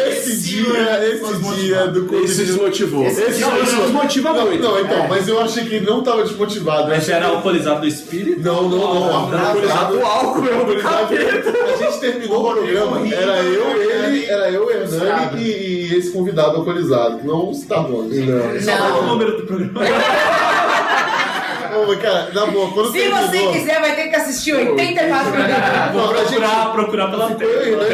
Esse dia do convidado. Isso desmotivou. Esse desmotiva muito. Não, então, mas eu achei que ele não tava desmotivado. Mas era alcoolizado do espírito? Não. Alcoolizado do álcool, meu capeta. A gente terminou o programa, era eu, Hernani e esse convidado alcoolizado. Não está bom. Qual o número do programa? Cara, na boa, quando Se terminou... você quiser, vai ter que assistir 84 programas. Procurar pela tela.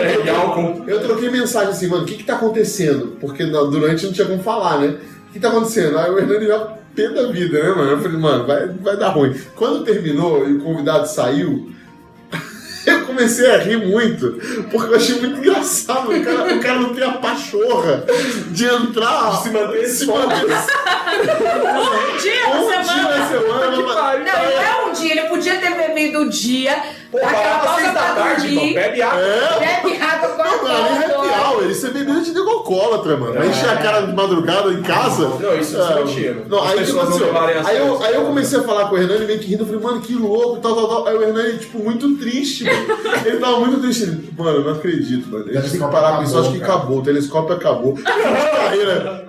Eu troquei mensagem assim, mano, o que tá acontecendo? Porque durante não tinha como falar, né? O que tá acontecendo? Aí o Hernani já pé da vida, né, mano? Eu falei, mano, vai dar ruim. Quando terminou e o convidado saiu, eu comecei a rir muito, porque eu achei muito engraçado. O cara não tem a pachorra de entrar, de se manter. Um dia na semana. Não é um dia, ele podia ter bebido um dia. Pô, parava 6 da tarde, irmão. Bebe água. Bebe água, Ele ser bebida de alcoólatra, mano. Vai encher a cara de madrugada em casa. Não, isso é mentira. Não, aí, pessoas não levarem a sério. aí eu comecei a falar com o Hernani, meio que rindo. Eu falei, mano, que louco, tal. Aí o Hernani, tipo, muito triste, mano. Ele tava muito triste. Ele, mano, eu não acredito, mano. A gente tem que parar com isso. Acho que acabou. O telescópio acabou.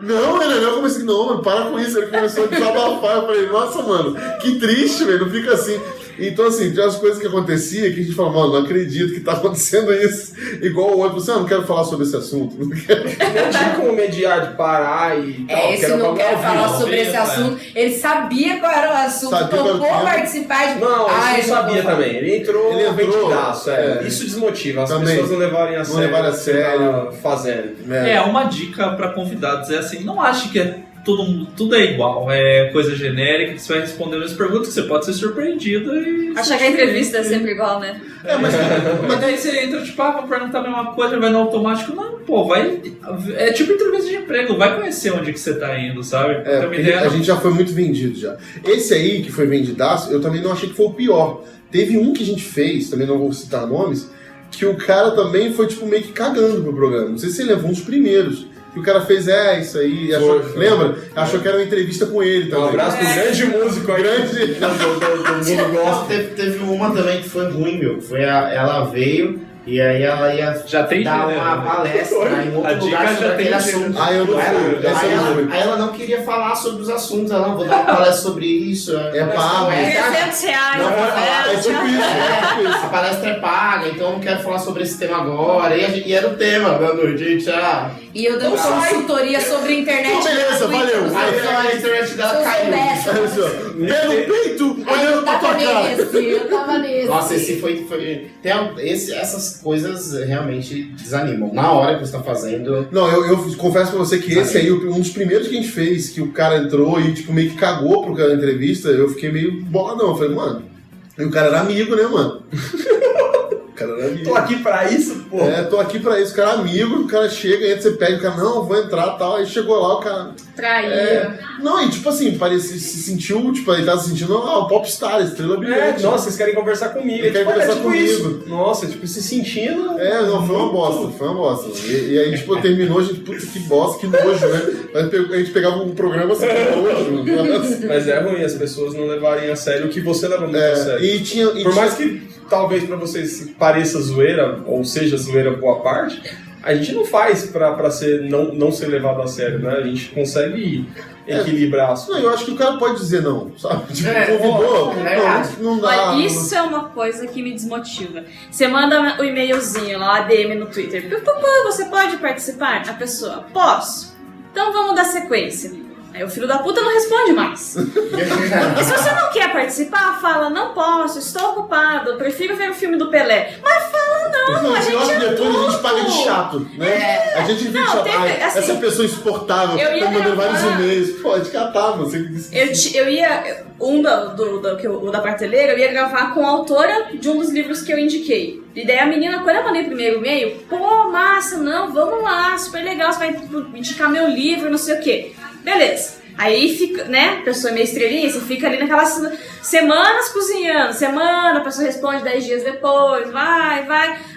Não, Hernani, eu comecei, não, mano, para com isso. Ele começou a desabafar. Eu falei, nossa, mano, que triste, velho. Não fica assim. Então, assim, tinha as coisas que aconteciam que a gente fala, mano, não acredito que tá acontecendo isso. Igual o outro, você não quero falar sobre esse assunto. Não tinha como mediar de parar e tal. Esse não quer falar sobre esse assunto. Ele sabia qual era o assunto, topou participar de... Não, ele não sabia também. Ele entrou vendidaço, Isso desmotiva. As pessoas não levarem a sério. Fazendo. Uma dica pra convidados é assim, não ache que é tudo é igual, é coisa genérica, que você vai respondendo as perguntas, que você pode ser surpreendido e... Achar que a entrevista é sempre igual, né? Mas daí você entra, tipo, vou perguntar a mesma coisa, vai no automático. Não, pô, vai... É tipo entrevista de emprego, vai conhecer onde que você tá indo, sabe? A gente já foi muito vendido já. Esse aí, que foi vendidaço, eu também não achei que foi o pior. Teve um que a gente fez, também não vou citar nomes, que o cara também foi, tipo, meio que cagando pro programa. Não sei se ele levou um dos primeiros. E o cara fez, isso aí, lembra? Achou que era uma entrevista com ele também. Um abraço pro grande músico aí. Grande do mundo gospel. Teve uma também que foi ruim, meu. Ela veio e aí ela ia dar uma palestra em outro lugar sobre aquele assunto. Eu não fui. Aí ela não queria falar sobre os assuntos. Ela não vou dar uma palestra sobre isso. É pago. R$300. É tipo isso. A palestra é paga, então eu não quero falar sobre esse tema agora. E era o tema da noite, gente. E eu dando consultoria sobre internet. Beleza, valeu. Aí a internet dela caiu. Pelo peito, olhando pra tua cara. Eu tava nesse. Nossa, esse foi... Essas coisas realmente desanimam. Na hora que você tá fazendo... Não, eu confesso pra você que esse aí, um dos primeiros que a gente fez, que o cara entrou e tipo meio que cagou pro cara da entrevista, eu fiquei meio boladão. Eu falei, mano... E o cara era amigo, né, mano? O cara era amigo. Tô aqui pra isso, pô. Tô aqui pra isso. O cara é amigo, o cara chega, entra, você pede, o cara, não, eu vou entrar e tal. Aí chegou lá, o cara... Traía. Não, e tipo assim, parecia, se sentiu, tipo, ele tava se sentindo, popstar, estrela brilhante. Nossa, vocês querem conversar comigo. Ele quer conversar comigo. Isso. Nossa, tipo, se sentindo... Não, foi uma bosta. E aí, tipo, terminou, a gente, puta, que bosta, que nojo, né? A gente pegava um programa assim, que nojo. Mas é ruim as pessoas não levarem a sério o que você leva muito a sério. Por mais que talvez pra vocês pareça zoeira, ou seja zoeira boa parte, a gente não faz pra não ser levado a sério, né? A gente consegue equilibrar as coisas. Não, eu acho que o cara pode dizer não, sabe? Tipo, convidou, não dá. Olha, isso é uma coisa que me desmotiva. Você manda o e-mailzinho lá, ADM no Twitter. Você pode participar? A pessoa, posso. Então vamos dar sequência. Aí o filho da puta não responde mais. E se você não quer participar, fala, não posso, estou ocupado, eu prefiro ver o filme do Pelé. Mas fala não, a gente é depois a gente paga de chato, né? A gente fica chato. Assim, essa pessoa insuportável, tá mandando vários e-mails. Pode catar, mano. Eu ia, o da prateleira, eu ia gravar com a autora de um dos livros que eu indiquei. E daí a menina, quando eu mandei o primeiro e-mail, pô, massa, não, vamos lá, super legal, você vai indicar meu livro, não sei o quê. Beleza. Aí fica, né, a pessoa é meio estrelinha, você fica ali naquelas semanas cozinhando, a pessoa responde 10 dias depois, vai.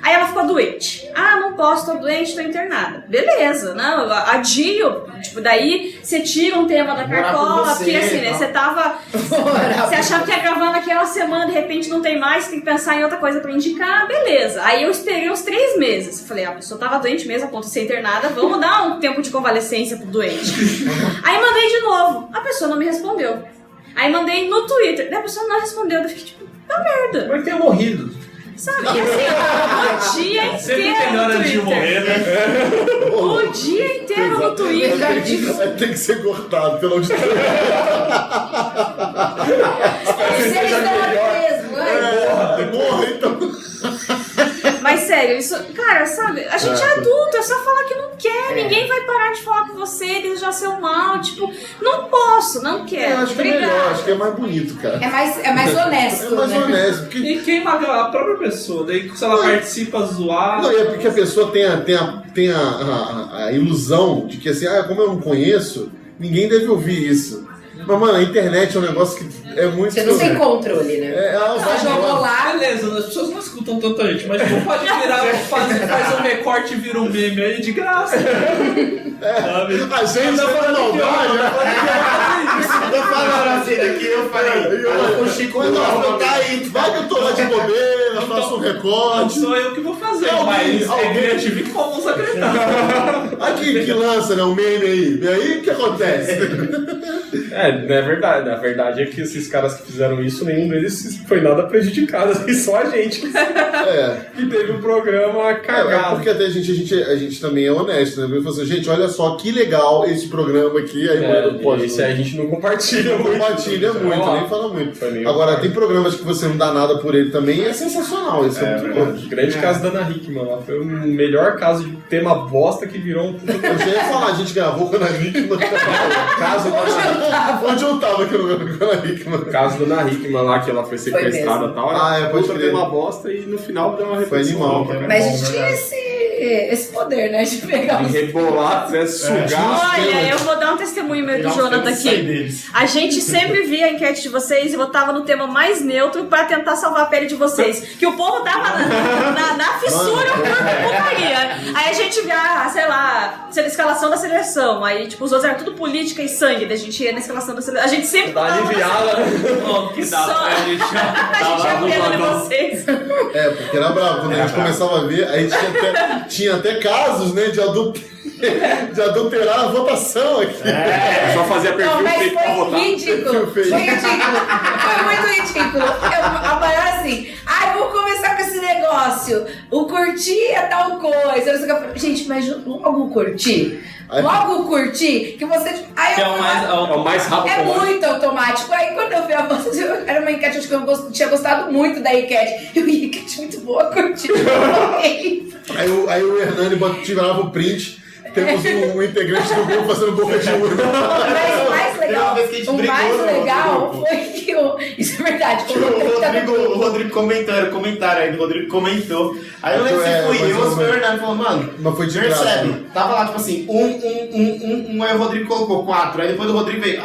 Aí ela ficou doente. Não posso, tô doente, tô internada. Beleza, não, adio. Tipo, daí você tira um tema da cartola, porque assim, né, você tava... Você achava que ia gravar naquela semana, de repente não tem mais, você tem que pensar em outra coisa pra indicar, beleza. Aí eu esperei uns 3 meses. Falei, a pessoa tava doente mesmo, a ponto de ser internada, vamos dar um tempo de convalescência pro doente. Aí mandei de novo, a pessoa não me respondeu. Aí mandei no Twitter, a pessoa não respondeu, eu fiquei tipo, tá merda. Como é que tenha morrido? Sabe, assim, o dia inteiro no de morrer, Twitter. né? O dia inteiro no Twitter. Tem que ser cortado, pelo amor de Deus. Morra, então. Mas sério, isso, cara, sabe, a gente é adulto, é só falar que não quer, ninguém vai parar de falar com você, desejar seu mal, tipo, não posso, não quero. Eu acho que é melhor, acho que é mais bonito, cara. É mais honesto, É mais né? honesto. Porque... E queima a própria pessoa, daí se ela participa zoar... Não, é porque a pessoa tem a ilusão de que assim, como eu não conheço, ninguém deve ouvir isso. Mas, mano, a internet é um negócio que é muito... Você não tem controle, né? Ela jogou lá... Beleza, as pessoas não escutam tanta gente, mas não pode virar, faz um recorte e vira um meme aí de graça. A gente tá falando maldade, Não falaram assim daqui, eu falei. O Chico não tá aí. vai que eu tô lá de bobeira, faço um Não recorte. sou eu que vou fazer, Alguém- mas alguém- é criativo e comum acreditar. Aqui que lança, né, um meme aí. E aí, o que acontece? É verdade. A verdade é que esses caras que fizeram isso, nenhum deles foi nada prejudicado, assim, só a gente que teve um programa cagado. Porque até a gente também é honesto, né? Falou assim, gente, olha só que legal esse programa aqui. Aí esse aí a gente não compartilha muito. Nem fala muito. Agora, tem programas que você não dá nada por ele também, é sensacional. Isso é muito bom. O grande caso da Ana Hickman lá. Foi o melhor caso de tema bosta que virou um puta. Eu já ia falar, a gente gravou com a Ana Hickman. Onde eu tava aqui no Ana Hickman? O caso da Ana Hickman lá, que ela foi sequestrada e tal. Pode ter uma bosta e no final deu uma reflexão. Foi animal. Mas a gente tinha esse poder, né? De pegar De rebolar, sugar. Olha, eu vou dar um testemunho meu do Jonathan aqui. A gente sempre via a enquete de vocês e votava no tema mais neutro pra tentar salvar a pele de vocês. Que o povo tava na fissura por putaria. Aí a gente via, sei lá, escalação da seleção. Aí, tipo, os outros eram tudo política e sangue. Daí a gente ia na escalação da seleção. A gente sempre Tá aliviada. Que dá pra gente. A gente ia vendo vocês. Porque era bravo. Quando a gente começava a ver, aí tinha até casos, né, de adulterar a votação aqui. Só fazia perfil feito pra votar. Foi ridículo. Foi muito ridículo. A maior assim, vamos começar com esse negócio. O curtir é tal coisa. Gente, mas logo curtir. Logo curtir, que você. Que é o mais rápido. É muito automático. Aí quando eu vi a voz, era uma enquete, acho que eu tinha gostado muito da enquete. Eu vi a enquete muito boa, curti. Aí o Hernani tirava o print. Temos um integrante do grupo fazendo boca de urna. Mas o mais legal foi que isso é verdade. O Rodrigo comentou, era o comentário aí, o Rodrigo comentou. Aí eu lembro se fui eu ou se foi o Hernani, falou, mano, mas foi de percebe, graça. tava lá tipo assim, aí o Rodrigo colocou 4, aí depois o Rodrigo veio,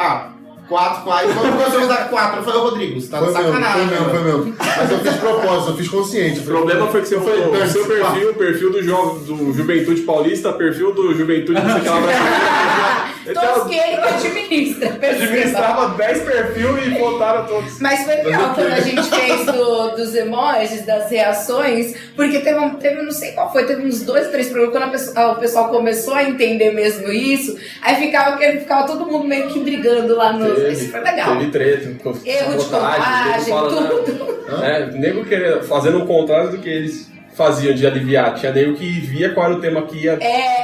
4, aí quando você usar 4, eu falei, Rodrigo, você tá de sacanagem. Foi mesmo. Mas eu fiz propósito, eu fiz consciente. O problema foi que você foi o seu perfil, o perfil do Juventude Paulista, perfil do Juventude não sei o que lá. Todos que ele administra. Administrava 10 perfis e votaram todos. Mas foi legal quando a gente fez dos emojis, das reações, porque teve não sei qual foi, teve uns 2 ou 3 programas quando o pessoal começou a entender mesmo isso, aí ficava todo mundo meio que brigando lá no. Isso foi legal. Teve treta, erro de contagem, tudo. Nego fazendo o contrário do que eles faziam de aliviar. Tinha nego que via qual era o tema que ia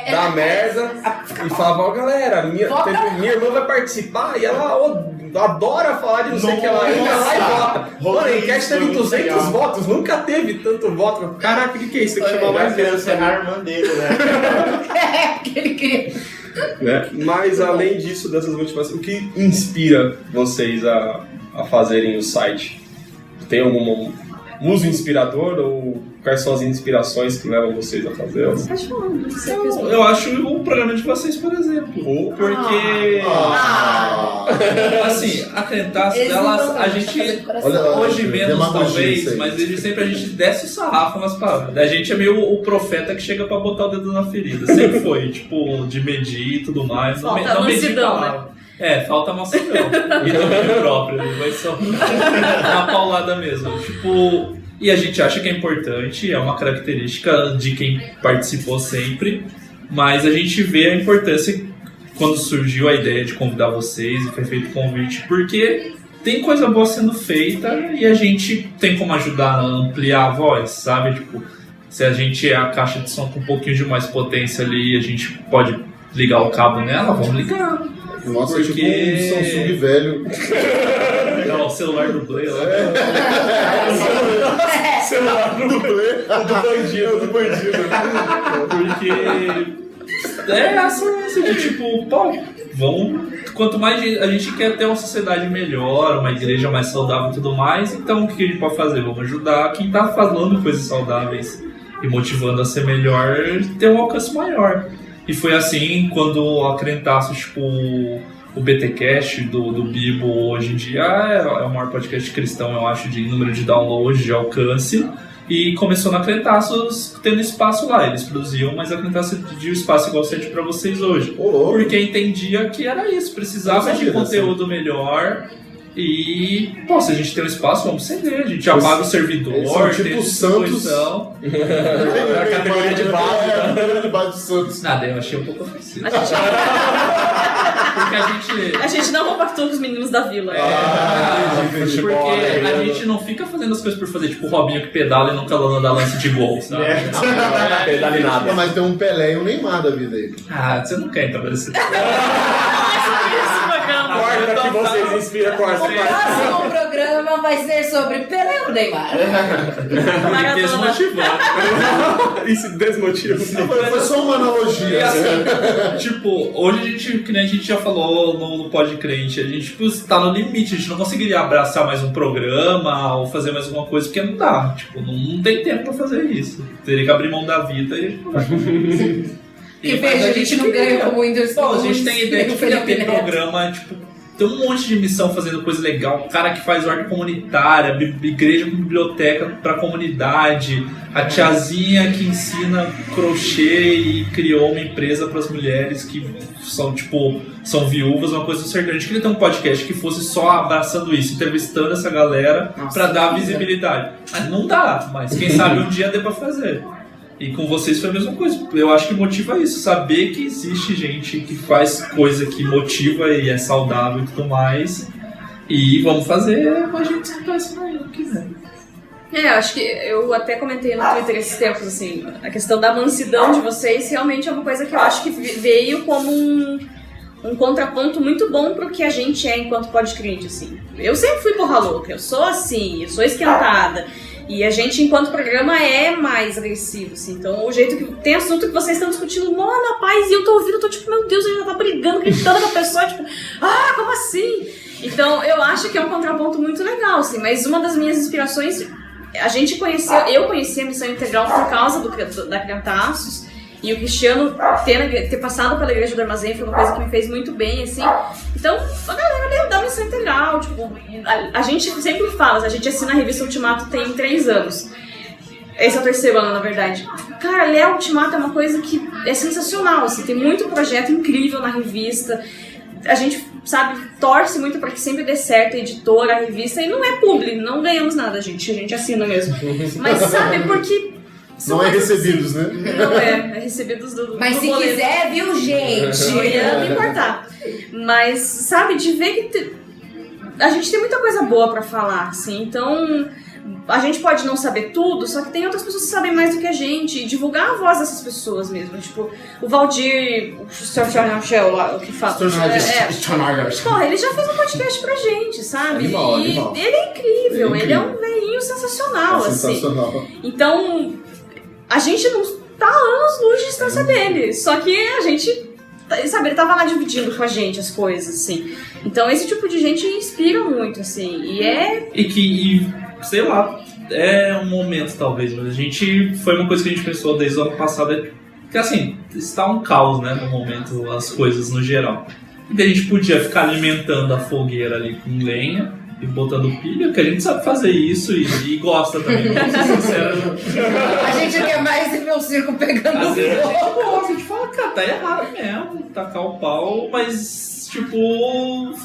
dar merda e falava, galera, minha irmã vai participar e ela adora falar de não sei o que ela ia lá e vota. Mano, a enquete teve 200 votos, nunca teve tanto voto. Caraca, o que é isso? Tem que chamar mais criança. É a irmã dele, né? Porque ele queria. Mas além disso, dessas motivações, o que inspira vocês a fazerem o site? Tem algum muso inspirador ou quais são as inspirações que levam vocês a fazer? Eu acho o programa de vocês, por exemplo. Porque assim, a Crentaço delas, a gente hoje menos talvez, mas desde sempre a gente desce o sarrafo nas palavras. A gente é meio o profeta que chega pra botar o dedo na ferida. Sempre foi, tipo, de medir e tudo mais. Não medir palavra. Falta mansidão. E domínio próprio. Vai só uma paulada mesmo. Tipo, e a gente acha que é importante, é uma característica de quem participou sempre, mas a gente vê a importância quando surgiu a ideia de convidar vocês e foi feito o convite, porque tem coisa boa sendo feita e a gente tem como ajudar a ampliar a voz, sabe? Tipo, se a gente é a caixa de som com um pouquinho de mais potência ali, a gente pode ligar o cabo nela, vamos ligar. Nossa, porque... é tipo um Samsung velho. Não, o celular do Play lá. Celular do Play. Do bandido. Porque assim, de tipo, quanto mais a gente quer ter uma sociedade melhor, uma igreja mais saudável e tudo mais, então o que a gente pode fazer? Vamos ajudar quem tá falando coisas saudáveis e motivando a ser melhor, ter um alcance maior. E foi assim quando a Crentaço, tipo, o BTcast do Bibo hoje em dia é o maior podcast cristão, eu acho, de número de downloads, de alcance. E começou na Crentaços tendo espaço lá, eles produziam, mas a Crentaços pediu espaço igual sete pra vocês hoje. Porque entendia que era isso, precisava de conteúdo melhor. E, se a gente tem um espaço, vamos ceder. A gente apaga o servidor, tipo tem Santos. a categoria de base. A categoria de base do Santos. Nada, eu achei um pouco ofensivo. Porque A gente não compactou com os meninos da vila. porque a gente não fica fazendo as coisas por fazer, tipo o Robinho que pedala e nunca dá lance de gol, sabe? Pedale nada. Mas tem um Pelé e um Neymar da vida aí. Ah, você não quer entrar nesse... Corta que vocês inspiram, corta. O próximo programa vai ser sobre Pelé ou Neymar. Desmotivado. Isso desmotiva. Foi só uma analogia. E assim, tipo, hoje a gente, que nem a gente já falou no Pod Crente, a gente tipo, tá no limite, a gente não conseguiria abraçar mais um programa ou fazer mais alguma coisa, porque não dá, tipo, não tem tempo pra fazer isso. Teria que abrir mão da vida e a gente não vai fazer. Que veja, a gente não ganha como Whindersson. Pô, a gente tem ideia de ter programa, tipo, tem um monte de missão fazendo coisa legal. O cara que faz ordem comunitária, igreja com biblioteca pra comunidade, a tiazinha que ensina crochê e criou uma empresa pras mulheres que são, tipo, são viúvas, uma coisa do sertão. A gente queria ter um podcast que fosse só abraçando isso, entrevistando essa galera pra dar visibilidade. Mas não dá, mas quem sabe um dia dê pra fazer. E com vocês foi a mesma coisa. Eu acho que motiva isso, saber que existe gente que faz coisa que motiva e é saudável e tudo mais. E vamos fazer a gente escutar isso aí, não quiser. Acho que eu até comentei no Twitter esses tempos, assim, a questão da mansidão de vocês realmente é uma coisa que eu acho que veio como um contraponto muito bom pro que a gente é enquanto podcrente, assim. Eu sempre fui porra louca, eu sou assim, eu sou esquentada. E a gente, enquanto programa, é mais agressivo, assim. Então, o jeito que... Tem assunto que vocês estão discutindo, na paz, e eu tô ouvindo, eu tô tipo, meu Deus, ele já tá brigando, gritando com a pessoa, tipo, como assim? Então, eu acho que é um contraponto muito legal, assim. Mas uma das minhas inspirações... Eu conheci a Missão Integral por causa da Crentaços. E o Cristiano ter passado pela Igreja do Armazém foi uma coisa que me fez muito bem, assim. Então, a galera da Missão Integral, tipo, a gente sempre fala, a gente assina a revista Ultimato tem 3 anos. Esse é o 3º ano, na verdade. Cara, ler a Ultimato é uma coisa que é sensacional, assim, tem muito projeto incrível na revista. A gente, sabe, torce muito para que sempre dê certo a editora, a revista, e não é publi, não ganhamos nada, gente, a gente assina mesmo. Mas sabe, porque... Não é recebidos, né? Não é recebidos do Mas do se boleto. quiser, viu, gente? Não ia me importar. Mas, sabe, de ver que a gente tem muita coisa boa pra falar, assim, então a gente pode não saber tudo, só que tem outras pessoas que sabem mais do que a gente, e divulgar a voz dessas pessoas mesmo, tipo, o Valdir, o Sr. lá, o que fala. Porra, ele já fez um podcast pra gente, sabe? Animal. Ele é incrível, ele é um velhinho sensacional, assim. Então, a gente não tá a anos-luz de distância dele, só que a gente, sabe, ele tava lá dividindo com a gente as coisas, assim. Então esse tipo de gente inspira muito, assim, E sei lá, é um momento talvez, mas a gente, foi uma coisa que a gente pensou desde o ano passado, que assim, está um caos, né, no momento, as coisas no geral. E a gente podia ficar alimentando a fogueira ali com lenha, e botando pilha, que a gente sabe fazer isso e gosta também, vamos ser sinceros. A gente quer mais ver o circo pegando Às vezes a gente fogo. gosta, a gente fala, cara, tá errado mesmo, tacar o pau, mas, tipo,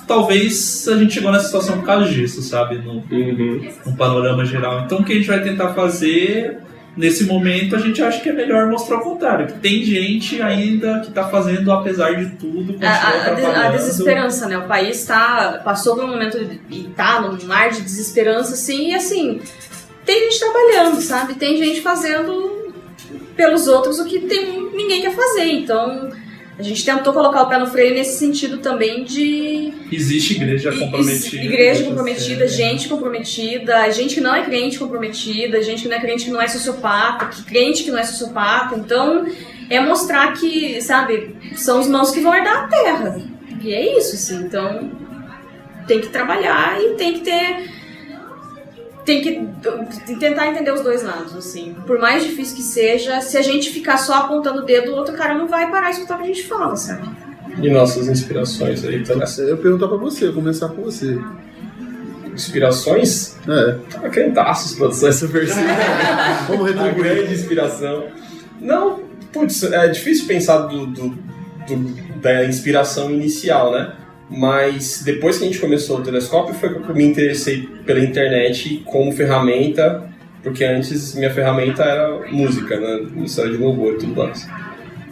talvez a gente chegou nessa situação por causa disso, sabe, no panorama geral. Então o que a gente vai tentar fazer... Nesse momento, a gente acha que é melhor mostrar o contrário. Que tem gente ainda que tá fazendo, apesar de tudo, a desesperança, né? O país passou por um momento e tá num mar de desesperança, assim, e assim, tem gente trabalhando, sabe? Tem gente fazendo pelos outros o que ninguém quer fazer. Então, a gente tentou colocar o pé no freio nesse sentido também de... Existe igreja comprometida. Igreja comprometida, gente comprometida, gente que não é crente comprometida, gente que não é crente que não é sociopata, crente que não é sociopata. Então, é mostrar que, sabe, são os mãos que vão herdar a terra. E é isso, assim. Então, tem que trabalhar e tem que tentar entender os dois lados, assim. Por mais difícil que seja, se a gente ficar só apontando o dedo, o outro cara não vai parar de escutar o que a gente fala, sabe? E nossas inspirações aí, tá? Eu ia perguntar pra você, começar com você. Inspirações? É. Crentaços, produção, essa versão. Vamos A grande inspiração. Não, putz, é difícil pensar da inspiração inicial, né? Mas depois que a gente começou o Telescópio foi que eu me interessei pela internet como ferramenta, porque antes minha ferramenta era música, né? Ministério de louvor e tudo mais.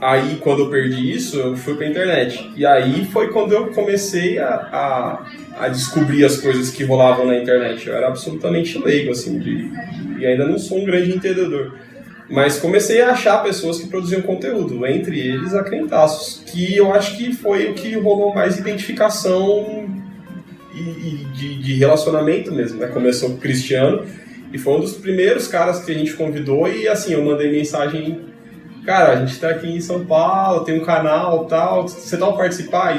Aí, quando eu perdi isso, eu fui pra internet. E aí foi quando eu comecei a descobrir as coisas que rolavam na internet. Eu era absolutamente leigo, assim, e ainda não sou um grande entendedor. Mas comecei a achar pessoas que produziam conteúdo, entre eles a Crentaços, que eu acho que foi o que rolou mais identificação e de relacionamento mesmo, né? Começou com o Cristiano, e foi um dos primeiros caras que a gente convidou, e assim, eu mandei mensagem: cara, a gente tá aqui em São Paulo, tem um canal e tal, você topa participar?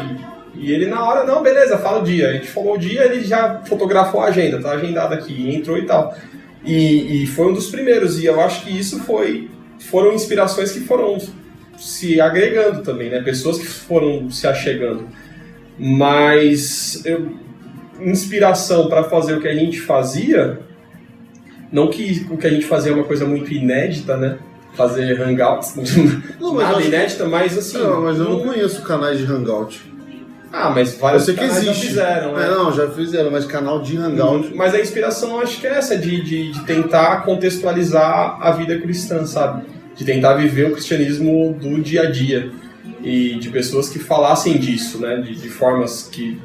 E ele na hora, não, beleza, fala o dia. A gente falou o dia, ele já fotografou a agenda, tá agendado aqui, entrou e tal. E foi um dos primeiros, e eu acho que isso foram inspirações que foram se agregando também, né? Pessoas que foram se achegando. Mas inspiração para fazer o que a gente fazia, não que o que a gente fazia é uma coisa muito inédita, né? Fazer hangouts, não, mas nada inédita, mas assim... Não, mas eu não conheço canais de hangout. Mas vários eu sei que canais existe. já fizeram, né? Não, já fizeram, mas canal de hangout... Mas a inspiração, acho que é essa, de tentar contextualizar a vida cristã, sabe? De tentar viver o cristianismo do dia a dia. E de pessoas que falassem disso, né? De formas que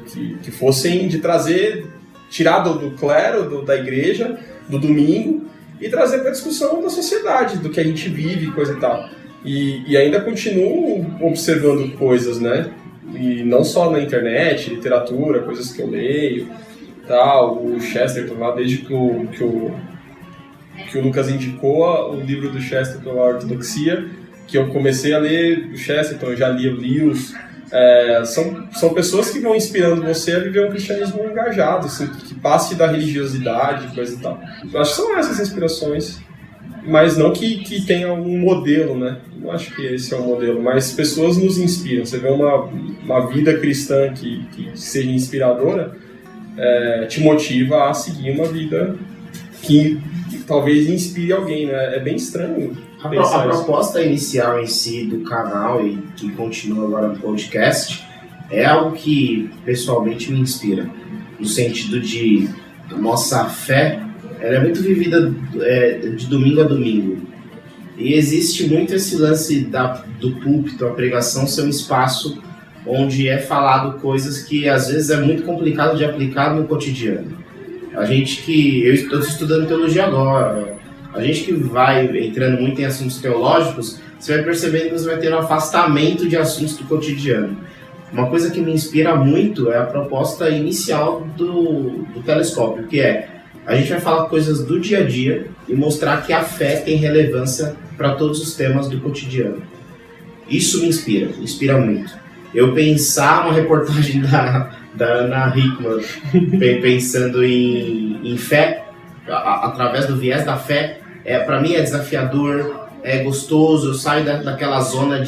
fossem de trazer, tirar do clero, da igreja, do domingo, e trazer para a discussão da sociedade, do que a gente vive, coisa e tal. E ainda continuo observando coisas, né? E não só na internet, literatura, coisas que eu leio, tal. O Chesterton lá, desde que o Lucas indicou o livro do Chesterton, a Ortodoxia, que eu comecei a ler o Chesterton, eu já li o Lewis. São pessoas que vão inspirando você a viver um cristianismo engajado, assim, que passe da religiosidade, coisa e tal. Eu acho que são essas inspirações, mas não que tenha um modelo, né? Não acho que esse é o modelo, mas pessoas nos inspiram. Você vê uma vida cristã que seja inspiradora, te motiva a seguir uma vida que talvez inspire alguém, né? É bem estranho. A proposta inicial em si do canal e que continua agora no podcast é algo que pessoalmente me inspira, no sentido de a nossa fé, ela é muito vivida de domingo a domingo, e existe muito esse lance do púlpito, a pregação ser um espaço onde é falado coisas que às vezes é muito complicado de aplicar no cotidiano. Eu estou estudando teologia agora, a gente que vai entrando muito em assuntos teológicos, você vai percebendo que você vai ter um afastamento de assuntos do cotidiano. Uma coisa que me inspira muito é a proposta inicial do telescópio, que a gente vai falar coisas do dia a dia e mostrar que a fé tem relevância para todos os temas do cotidiano. Isso me inspira muito. Eu pensar uma reportagem da Ana Hickman, pensando em fé, através do viés da fé, para mim é desafiador, é gostoso, eu saio daquela zona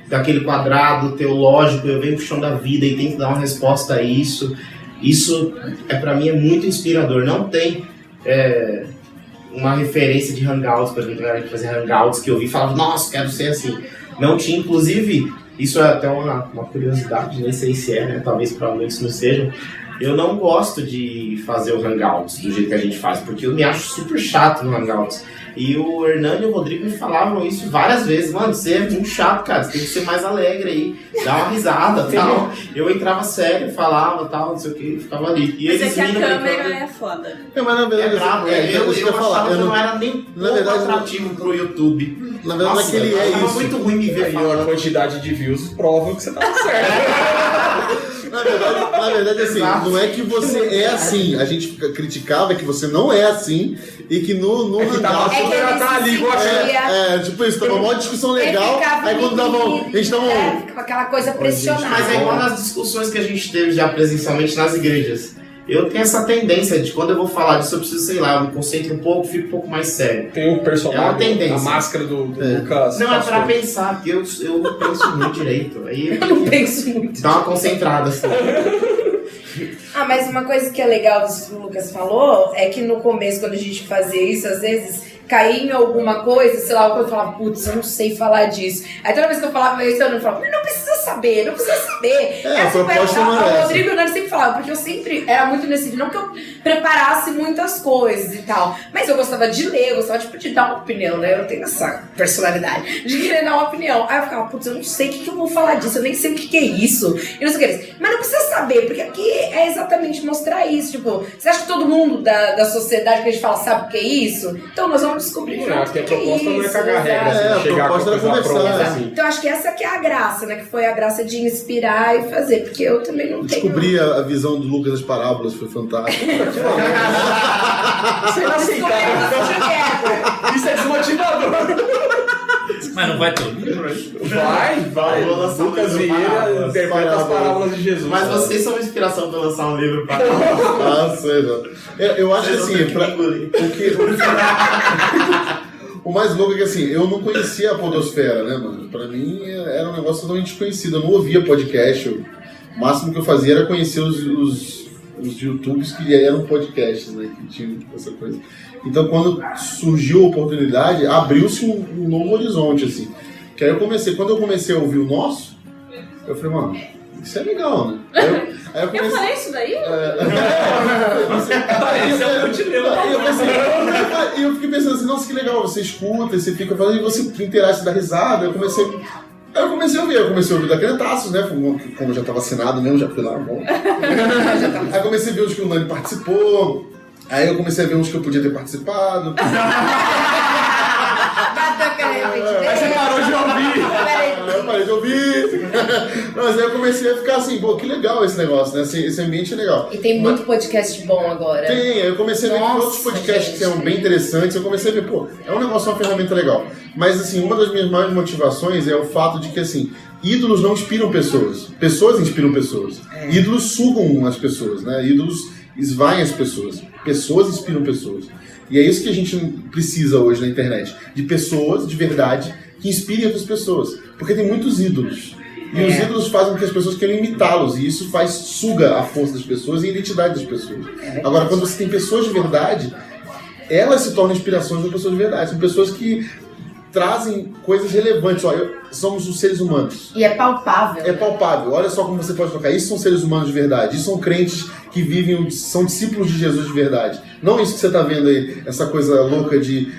daquele quadrado teológico, eu venho pro chão da vida e tento dar uma resposta a isso. Isso, para mim, é muito inspirador. Não tem uma referência de hangouts, por exemplo, a galera que fazia hangouts que eu vi e falava, nossa, quero ser assim. Não tinha, inclusive, isso é até uma curiosidade, nem sei se né? Talvez para muitos não sejam. Eu não gosto de fazer o hangouts do jeito que a gente faz, porque eu me acho super chato no hangouts. E o Hernani e o Rodrigo me falavam isso várias vezes. Mano, você é muito chato, cara. Você tem que ser mais alegre aí. Dar uma risada e tal. Eu entrava sério, falava tal, não sei o que, e ficava ali. E mas é que a câmera é foda. Mas na verdade, bravo. Eu achava que não era nem pouco atrativo pro YouTube. Na verdade, nossa, ele é isso. muito ruim me ver falando. A quantidade de views prova que você tá certo. Na verdade, assim, não é que você é assim. A gente criticava que você não é assim e que no hangout tá ali igual tipo isso, tava uma discussão legal. Aí quando a gente tava com aquela coisa pressionada. Mas é igual nas discussões que a gente teve já presencialmente nas igrejas. Eu tenho essa tendência de quando eu vou falar disso, eu preciso, sei lá, eu me concentro um pouco, fico um pouco mais sério. Tem um personagem, é uma tendência. A máscara do Lucas. Não, é pra pensar, porque eu penso muito direito. Aí eu penso muito. Dá uma concentrada assim. Mas uma coisa que é legal que o Lucas falou é que no começo, quando a gente fazia isso, às vezes caía em alguma coisa, sei lá, eu falava, putz, eu não sei falar disso. Aí toda vez que eu falava isso, eu não falava, mas não precisa saber. A proposta não é o Rodrigo e o Nani sempre falavam, porque eu sempre era muito nesse... Não que eu preparasse muitas coisas e tal, mas eu gostava de ler, eu gostava de dar uma opinião, né? Eu tenho essa personalidade de querer dar uma opinião. Aí eu ficava, putz, eu não sei o que eu vou falar disso, eu nem sei o que é isso. E não sei o que. Mas não precisa saber, porque aqui é exatamente mostrar isso. Tipo, você acha que todo mundo da sociedade que a gente fala sabe o que é isso? Então nós vamos descobrir junto acho que a proposta não é cagar regra, a assim, chegar proposta com era a coisa conversar, pronta, assim. Então acho que essa que é a graça, né? Que foi a graça de inspirar e fazer, porque eu também não tenho... Descobrir a visão do Lucas das parábolas foi fantástico. Você não aceitava. Isso é desmotivador. Mas não vai todo. Vai. Lucas Vieira interpreta as parábolas de Jesus. Mas vocês são inspiração pra lançar um livro para Sei não. Eu acho que assim, o mais louco é que assim, eu não conhecia a podosfera, né, mano? Pra mim era um negócio totalmente desconhecido. Eu não ouvia podcast. O máximo que eu fazia era conhecer os YouTubes que eram podcasts, né? Que tinham essa coisa. Então, quando surgiu a oportunidade, abriu-se um novo horizonte, assim. Que aí quando eu comecei a ouvir o nosso, eu falei, mano, isso é legal, né? Aí eu comecei... Eu falei isso daí? E eu fiquei pensando assim, nossa, que legal, você escuta, você fica falando, e você interage, dá risada. Aí eu comecei a ouvir da Crentaços, né? Como eu já estava assinado mesmo, já fui lá, bom. Aí comecei a ver os que o Nani participou. Aí eu comecei a ver uns que eu podia ter participado. Aí você parou de ouvir. Eu parei de ouvir. Mas aí eu comecei a ficar assim, pô, que legal esse negócio, né? Esse ambiente é legal. E tem muito podcast bom agora. Tem, aí eu comecei a ver que outros podcasts que são bem interessantes, eu comecei a ver, pô, é um negócio, uma ferramenta legal. Mas assim, uma das minhas maiores motivações é o fato de que, assim, ídolos não inspiram pessoas. Pessoas inspiram pessoas. Ídolos sugam as pessoas, né? Ídolos esvaem as pessoas. Pessoas inspiram pessoas. E é isso que a gente precisa hoje na internet. De pessoas, de verdade, que inspirem outras pessoas. Porque tem muitos ídolos. E os ídolos fazem com que as pessoas queiram imitá-los. E isso suga a força das pessoas e a identidade das pessoas. Agora, quando você tem pessoas de verdade, elas se tornam inspirações de pessoas de verdade. São pessoas que trazem coisas relevantes. Somos os seres humanos. E é palpável. É palpável. Olha só como você pode tocar. Isso são seres humanos de verdade. Isso são crentes que vivem, são discípulos de Jesus de verdade. Não isso que você está vendo aí, essa coisa louca de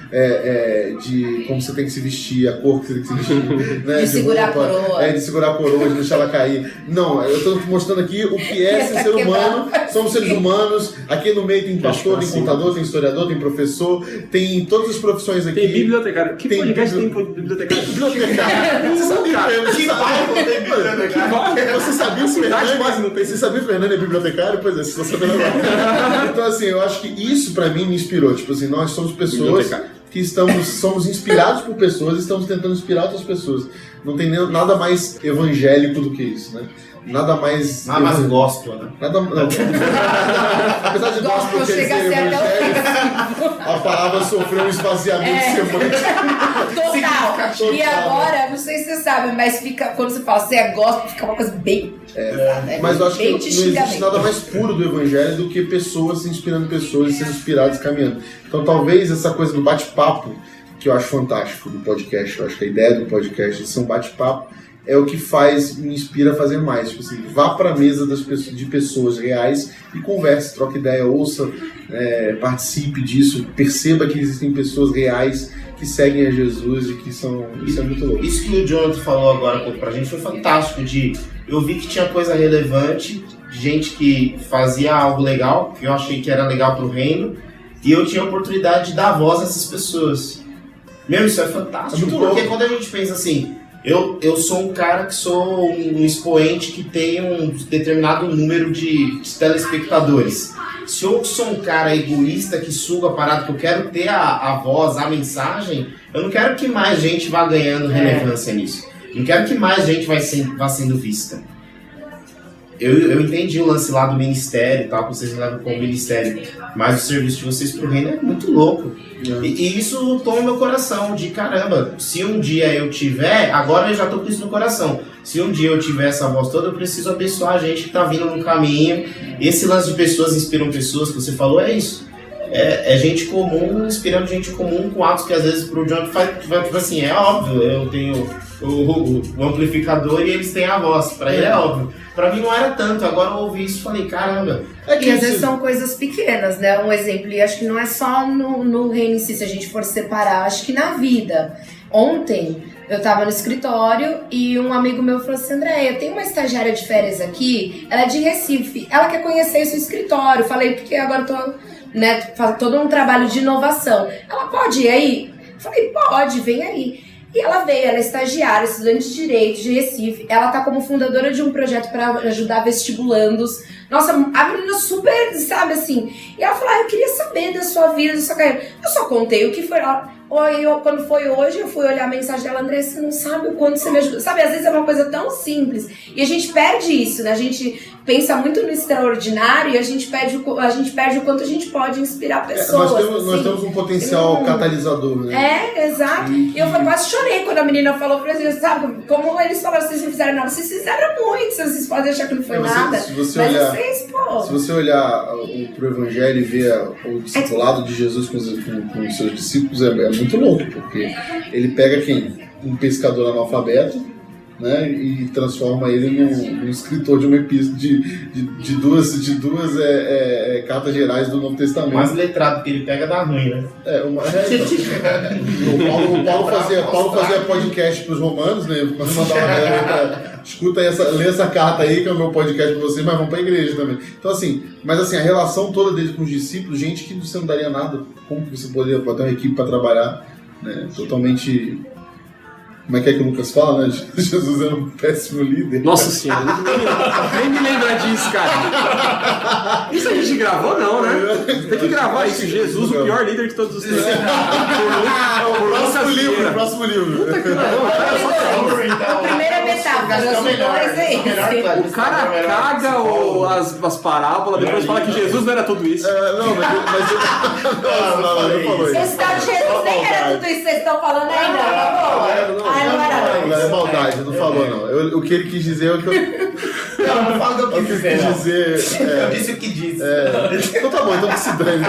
como você tem que se vestir, a cor que você tem que se vestir. Né? De segurar roupa, a coroa. De segurar a coroa, de deixar ela cair. Não, eu estou mostrando aqui o que é ser ser humano. Somos seres humanos. Aqui no meio tem pastor, tem contador, tem historiador, tem professor, tem todas as profissões aqui. Tem bibliotecário. Que podcast tem bibliotecário? Bibliotecário. Você sabia Você sabia que o Fernando é bibliotecário? Pois é, você está sabendo agora. Então, assim, eu acho que isso pra mim me inspirou. Tipo assim, nós somos pessoas que somos inspirados por pessoas e estamos tentando inspirar outras pessoas. Não tem nada mais evangélico do que isso, né? Nada mais gospel, né? Apesar de gospel quer dizer evangélico, a palavra sofreu um esvaziamento semântico. Total. E agora, não sei se você sabe, mas quando você fala você é gospel, fica uma coisa bem... Mas eu acho que não existe nada mais puro do evangelho do que pessoas se inspirando pessoas e sendo inspiradas caminhando. Então talvez essa coisa do bate-papo, que eu acho fantástico do podcast, eu acho que a ideia do podcast de ser um bate-papo é o que me inspira a fazer mais. Tipo assim, vá para a mesa de pessoas reais e converse, troque ideia, ouça, participe disso, perceba que existem pessoas reais que seguem a Jesus e que são... Isso é muito louco. Isso que o Jonathan falou agora um pouco pra gente foi fantástico. Eu vi que tinha coisa relevante, de gente que fazia algo legal, que eu achei que era legal pro reino, e eu tinha a oportunidade de dar voz a essas pessoas. Meu, isso é fantástico, porque quando a gente pensa assim, eu sou um cara que sou um expoente que tem um determinado número de telespectadores. Se eu sou um cara egoísta que suga a parada, que eu quero ter a voz, a mensagem, eu não quero que mais gente vá ganhando relevância nisso. Não quero que mais gente vá sendo vista. Eu entendi o lance lá do ministério e tal, que vocês levam como ministério, mas o serviço de vocês pro reino é muito louco. E isso toma meu coração de caramba, se um dia eu tiver, agora eu já tô com isso no coração, se um dia eu tiver essa voz toda, eu preciso abençoar a gente que tá vindo no caminho. Esse lance de pessoas inspiram pessoas que você falou é isso. É gente comum inspirando gente comum com atos que às vezes pro John faz, tipo assim, é óbvio, eu tenho o amplificador e eles têm a voz. Pra ele é óbvio. Pra mim não era tanto. Agora eu ouvi isso e falei, caramba. E às vezes são coisas pequenas, né? Um exemplo, e acho que não é só no reino em si, se a gente for separar, acho que na vida. Ontem eu tava no escritório e um amigo meu falou assim, Andréia, eu tenho uma estagiária de férias aqui, ela é de Recife, ela quer conhecer esse escritório. Falei, porque agora eu tô, né, fazendo todo um trabalho de inovação. Ela pode ir aí? Falei, pode, vem aí. E ela veio, ela é estagiária, estudante de Direito de Recife. Ela tá como fundadora de um projeto para ajudar vestibulandos. Nossa, a menina super, sabe assim. E ela falou, eu queria saber da sua vida, da sua carreira. Eu só contei o que foi. Quando foi hoje, eu fui olhar a mensagem dela, André, você não sabe o quanto você me ajuda. Sabe, às vezes é uma coisa tão simples. E a gente perde isso, né? A gente pensa muito no extraordinário e a gente perde o quanto a gente pode inspirar pessoas. Nós temos um potencial catalisador, né? Exato. E eu quase chorei quando a menina falou pra eles, sabe, como eles falaram, vocês não fizeram nada. Vocês fizeram muito, vocês podem achar que não foi nada. Se você olhar pro Evangelho e ver o discipulado de Jesus com os seus discípulos, é muito louco, porque ele pega um pescador analfabeto, né, e transforma ele num escritor de uma epístola de duas cartas gerais do Novo Testamento. O mais letrado que ele pega dá ruim, né? O Paulo fazia podcast pros romanos, né? Mandar uma galera, escuta lê essa carta aí, que é o meu podcast pra vocês, mas vão pra igreja também. Então assim, a relação toda dele com os discípulos, gente que você não daria nada, como que você poderia botar uma equipe pra trabalhar, né? Totalmente... Como é que o Lucas fala, né? Jesus era um péssimo líder. Nossa senhora, nem me lembra disso, cara. Isso a gente gravou, não, né? Tem que gravar isso. Jesus, o pior líder de todos os tempos. O próximo livro. A primeira metáfora, os dois é esse. O cara caga as parábolas, depois fala que Jesus não era tudo isso. Não falou isso. Esse tal de Jesus nem era tudo isso que vocês estão falando aí, não. É maldade, não falou não. O que ele quis dizer é o que eu... Não fala o que quis dizer. Eu disse o que disse. Então tá bom, então que se dane.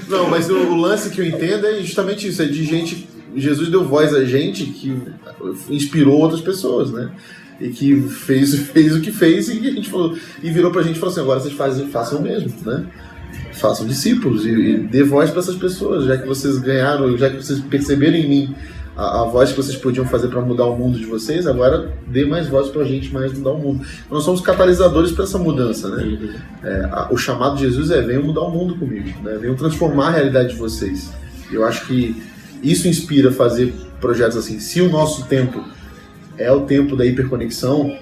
Não, mas o lance que eu entendo é justamente isso, é de gente... Jesus deu voz a gente que inspirou outras pessoas, né? E que fez o que fez e a gente falou, e virou pra gente e falou assim, agora vocês façam o mesmo, né? Façam discípulos e dê voz para essas pessoas, já que vocês ganharam, já que vocês perceberam em mim a voz que vocês podiam fazer para mudar o mundo de vocês, agora dê mais voz pra gente mais mudar o mundo. Nós somos catalisadores para essa mudança, né? O chamado de Jesus venham mudar o mundo comigo, né? Venham transformar a realidade de vocês. Eu acho que isso inspira a fazer projetos assim. Se o nosso tempo é o tempo da hiperconexão,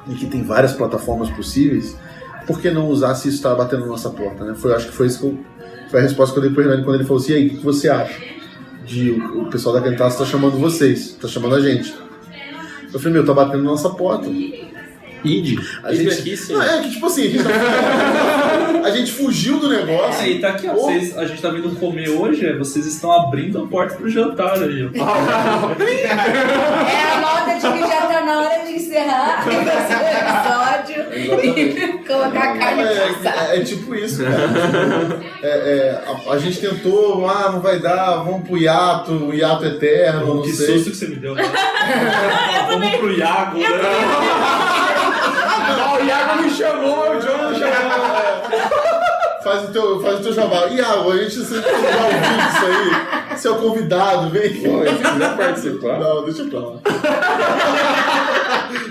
e que tem várias plataformas possíveis, por que não usar se isso está batendo na nossa porta, né? Acho que foi a resposta que eu dei para o Hernani quando ele falou assim, e aí, o que você acha? O pessoal da Cantaço está chamando vocês, está chamando a gente. Eu falei, tá batendo na nossa porta. Ide. A gente aqui, sim. Não, é que tipo assim, a gente fugiu do negócio. E tá aqui, ó. A gente tá vindo comer hoje, vocês estão abrindo a porta pro jantar aí, ó. É a moda de que já tá na hora de encerrar esse episódio e colocar a carne é tipo isso, cara. A gente tentou, não vai dar, vamos pro hiato, o hiato eterno, que susto que você me deu. Vamos pro Iago, né? Não, o Iago me chamou, mas o João não chamou. Faz o teu jabá. Iago, a gente sempre vai ouvir isso aí. Você é o convidado, vem. Se quiser participar. Não, deixa pra lá.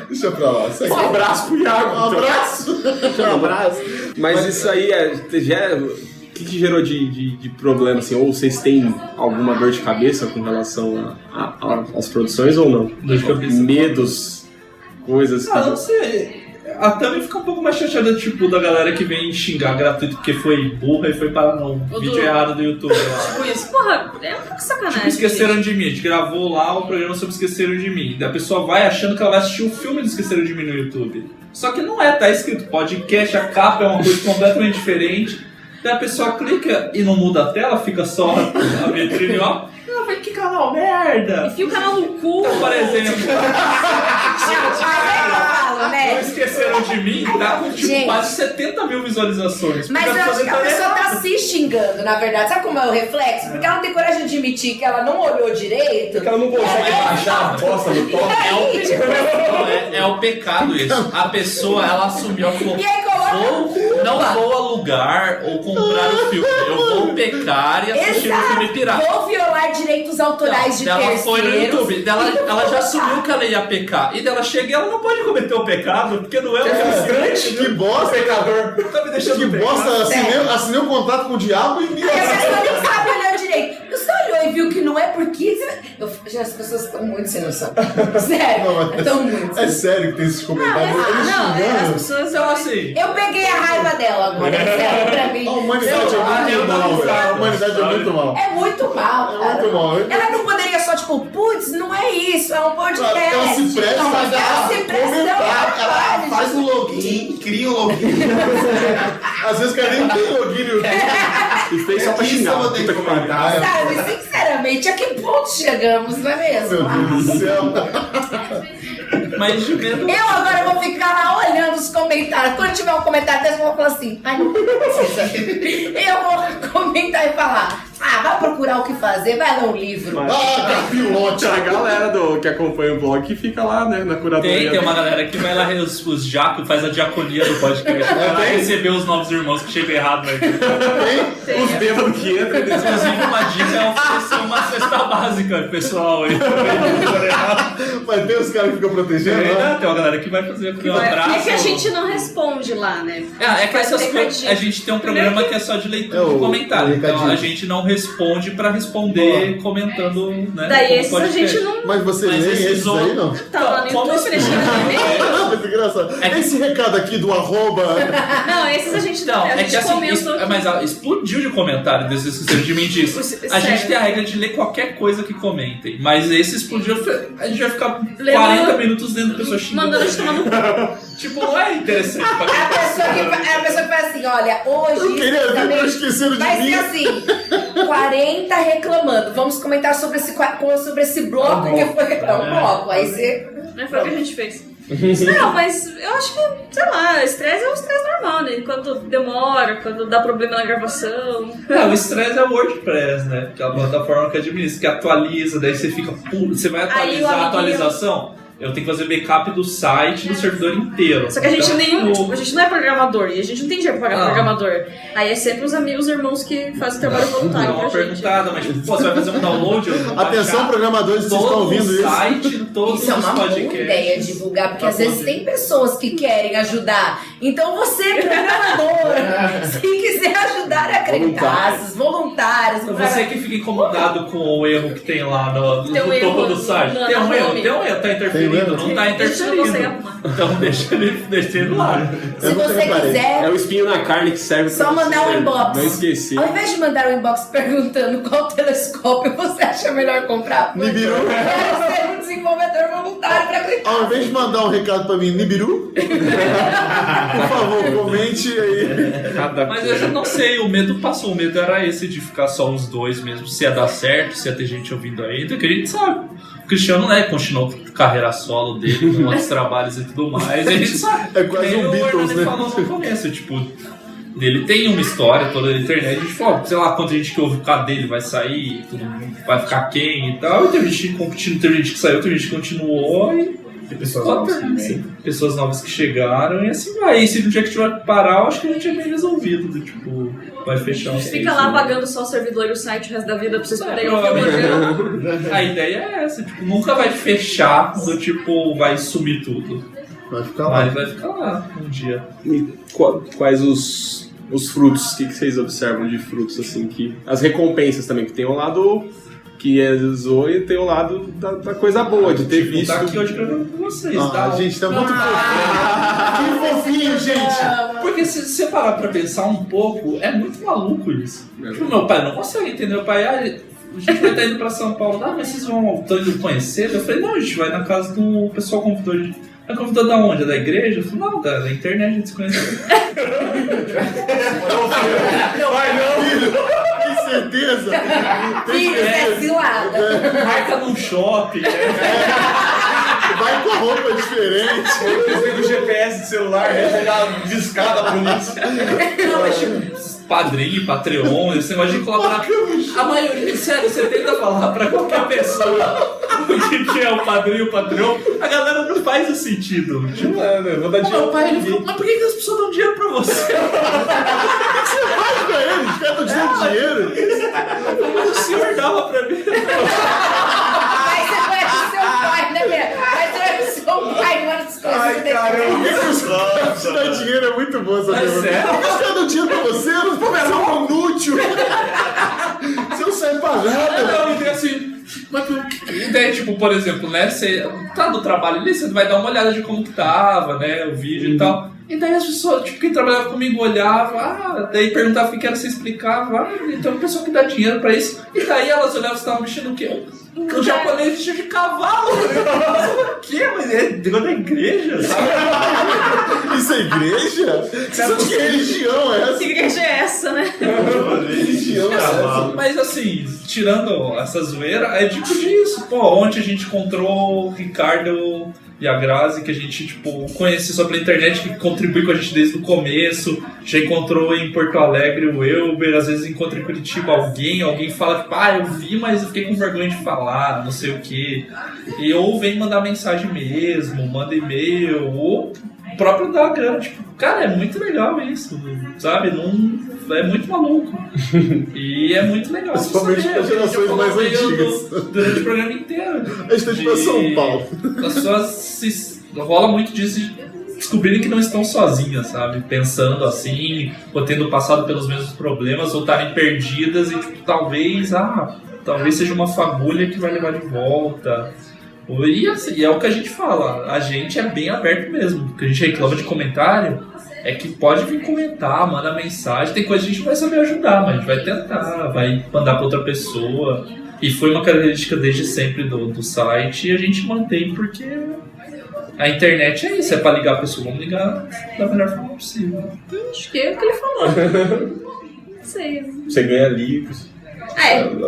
Deixa pra lá. Um abraço pro Iago. Um abraço. Um abraço. Mas isso aí o que gerou de problema, assim? Ou vocês têm alguma dor de cabeça com relação às produções ou não? Dor de cabeça. Medos, coisas que... Não sei. A Tami fica um pouco mais chateada, tipo, da galera que vem xingar gratuito porque foi burra e foi parar no vídeo errado do YouTube lá. Tipo isso, porra, é um pouco sacanagem. Tipo, Esqueceram de Mim. A gente gravou lá o programa sobre Esqueceram de Mim. Daí a pessoa vai achando que ela vai assistir o filme do Esqueceram de Mim no YouTube. Só que não tá escrito podcast, a capa é uma coisa completamente diferente. Daí a pessoa clica e não muda a tela, fica só a vitrine, ó. Vai, que canal merda! Enfia o canal no cu! Então, por exemplo... né? Não esqueceram de mim tá com tipo, Gente. quase 70 mil visualizações. Mas eu acho que a pessoa tá se xingando, na verdade. Sabe como é o reflexo? Porque ela não tem coragem de admitir que ela não olhou direito. Porque ela não consegue baixar a bosta no top. É o pecado isso. A pessoa, ela assumiu a E aí coloca... não vou alugar ou comprar o filme. Eu vou pecar e assistir o filme pirata. Vou violar direitos autorais de Ela terceiros. foi no YouTube, ela já assumiu que ela ia pecar. E dela chega e ela não pode cometer o pecado, porque não é o que Que bosta, Pecador. tá me deixando que pecar. bosta, assinei um contrato com o diabo e me E a pessoa nem sabe olhar direito. Você olhou e viu que não é porque... As pessoas estão muito sem noção. Sério, Não, mas estão muito. É sério que tem esses comentários. Eles Não, as xingando. pessoas... Então assim, Eu peguei a raiva dela agora, sério, pra mim. A humanidade é muito mal, velho. A humanidade é muito mal. É muito mal, cara. É muito mal. Ela não poderia só, tipo, putz, não é isso, é um podcast. Ela se presta Ela se presta, comentar, Ela não, faz um login, cria um login. Às vezes o cara nem tem login no YouTube. E fez só pra Isso xingar. eu vou ter Puta que que pariu. comentar. Sabe, sinceramente, a que ponto chegamos, não é mesmo? Meu Deus do céu. mas de medo. Eu agora vou ficar lá olhando os comentários. Quando tiver um comentário desse, eu vou falar assim, ai, não precisa. Eu vou comentar e falar, vai procurar o que fazer, vai ler um livro. Pilote. A galera que acompanha o blog que fica lá, né, na curadoria. Tem uma galera que vai lá, os Jaco faz a diaconia do podcast. Vai lá receber os novos irmãos que chegam errado, né? Os bêbados que entram, eles Inclusive, uma dica é oferecer uma cesta básica, pessoal. Aí. Mas tem os caras que ficam protegendo, né? Tem uma galera que vai fazer aqui um abraço. É que a gente não responde lá, né? É que essas Faz coisas. A gente tem um programa que é só de leitura de comentário. Então a gente não responde pra responder comentando, né? Daí como esses a podcast. gente não Mas você Mas lê esses esses aí, não? tá lá no Como YouTube, assim? deixa eu ver. Muito engraçado. É que- Esse recado aqui do arroba... Não, esses a gente Não, a é gente que assim, comenta. mas explodiu de comentário desses que esqueceram de mim disso. A gente Sério. tem a regra de ler qualquer coisa que comentem, mas esse explodiu, a gente vai ficar Lendo- 40 minutos dentro da pessoa xingando. Mandando a gente tomar no cu. Tipo, não é interessante pra É a pessoa que faz assim, olha, hoje Eu queria ver, também mas esqueceram de vai mim. ser assim, 40 reclamando. Vamos comentar sobre esse bloco que foi um bloco. Aí você... Não foi o que a gente fez. Não, mas eu acho que, sei lá, estresse é um estresse normal, né? Quando demora, quando dá problema na gravação. Não, o estresse é o WordPress, né? Que é a plataforma que administra, que atualiza, daí você fica puro. Você vai Aí o atualizar a amiguinho- atualização. Eu tenho que fazer backup do site, do servidor inteiro. Só que a gente Então, a gente não é programador e a gente não tem dinheiro pra pagar programador. Aí é sempre os amigos e irmãos que fazem trabalho Dá voluntário uma pra gente. perguntada, mas tipo, pô, você vai fazer um download? Eu vou Atenção, baixar programadores, vocês estão todo ouvindo o isso? site, todos Isso é os uma boa podcasts. ideia divulgar, porque Pra às vezes poder. tem pessoas que querem ajudar. Então você, programador, se quiser ajudar a acreditar, voluntários, Então, você que fica incomodado com o erro que tem lá no Tem um topo erro do site. no Tem um erro, nome. tá interferindo, erro? não tá A gente não consegue interferindo. arrumar. Então deixa ele lá. se Eu nunca você reparei. quiser, É o espinho na carne que serve pra só mandar você um inbox. não esquecer. Ao invés de mandar um inbox perguntando qual telescópio você acha melhor comprar, Nibiru. eu quero ser um desenvolvedor voluntário pra acreditar. Ao invés de mandar um recado pra mim, Nibiru, por favor, comente aí. Cada Mas eu já não sei, o medo passou. O medo era esse de ficar só os dois mesmo. Se ia dar certo, se ia ter gente ouvindo aí. Então que a gente sabe. O Cristiano, né, continuou com carreira solo dele, com outros trabalhos e tudo mais. A gente sabe. É quase Nem um o Beatles, Hernani né? falou no começo, tipo, ele tem uma história toda na internet. A gente falou, sei lá, quanta gente que ouve o cara dele vai sair, todo mundo vai ficar quem e tal. E teve gente que continua, teve gente que saiu, teve gente que continuou e Tem pessoas novas também. pessoas novas que chegaram e assim vai. E se no dia que tiver que parar, eu acho que a gente é bem resolvido. Do, tipo, vai fechar o Fica lá pagando só o servidor e o site o resto da vida pra vocês poderem ouvir o programa. A ideia é essa, tipo, nunca vai fechar, do tipo, vai sumir tudo. Vai ficar lá. Mas vai ficar lá um dia. E quais os frutos? O que vocês observam de frutos, assim? As recompensas também, que tem o lado que é zoa e tem o lado da coisa boa, de ter Tipo, visto. tá aqui hoje gravando com vocês. Ah, tá? gente, tá muito fofinho. Que fofinho, gente. Porque se você parar pra pensar um pouco, é muito maluco isso. Tipo, meu pai não consegue entender. Meu pai, a gente vai estar indo pra São Paulo. Ah, mas vocês estão indo conhecer? Eu falei, não, a gente vai na casa do pessoal convidou. A convidou da onde? Da igreja? Eu falei, não, da internet a gente se conheceu. Vai não, filho. Que certeza. Tem Filho, é certeza. cilada. Marca num shopping. vai com a roupa diferente. Eu pego o GPS do celular, né? Pegar discada a polícia. Não, mas tipo, Padrinho, Patreon, esse negócio de colaborar. A maioria, sério, você tenta falar pra qualquer pessoa o que é o Padrinho e o Patreon, a galera não faz o sentido. Tipo, Vou dar dinheiro. meu pai, ele falou, mas por que as pessoas dão dinheiro pra você? Você faz pra eles, cara, tô te dando dinheiro. Mas o senhor dava pra mim. Mas você vai pro seu pai, né, Bia? Mas você vai pro seu pai, não era das coisas. Ai, caramba. Te dar dinheiro é muito bom essa pergunta. sério? Os caras dão dinheiro pra você, não pode ser um inútil. Você não serve pra nada. Não, então assim, mas ideia, tipo, por exemplo, né, você tá no trabalho ali, você vai dar uma olhada de como que tava, né, o vídeo e tal. E daí as pessoas, tipo, quem trabalhava comigo olhava, daí perguntava o que era, você explicava, então a pessoa que dá dinheiro pra isso. E daí elas olhavam, você tava mexendo o quê? Um japonês vestido de cavalo. O quê? Mas é negócio da igreja, sabe? Isso é igreja? Sabe que religião é essa? Que igreja é essa, né? Religião é essa? Mas assim, tirando essa zoeira, é tipo disso. Pô, ontem a gente encontrou o Ricardo e a Grazi, que a gente, tipo, conhece só pela internet, que contribui com a gente desde o começo. Já encontrou em Porto Alegre o Elber, às vezes encontra em Curitiba alguém fala, tipo, eu vi, mas eu fiquei com vergonha de falar, não sei o quê. E ou vem mandar mensagem mesmo, manda e-mail, ou o próprio dá grana, tipo, cara, é muito legal isso, sabe? Não, é muito maluco. E é muito legal. Principalmente para gerações mais antigas. Durante o programa inteiro. A gente tá tipo São Paulo. As pessoas rola muito disso de descobrirem que não estão sozinhas, sabe? Pensando assim, ou tendo passado pelos mesmos problemas, ou estarem perdidas e tipo, talvez seja uma fagulha que vai levar de volta. E assim, é o que a gente fala, a gente é bem aberto mesmo. O que a gente reclama de comentário é que pode vir comentar, manda mensagem, tem coisa que a gente não vai saber ajudar, mas a gente vai tentar, vai mandar para outra pessoa. E foi uma característica desde sempre do site e a gente mantém porque a internet é isso, é para ligar a pessoa, vamos ligar da melhor forma possível. Acho que é o que ele falou. Não sei. Você ganha livros.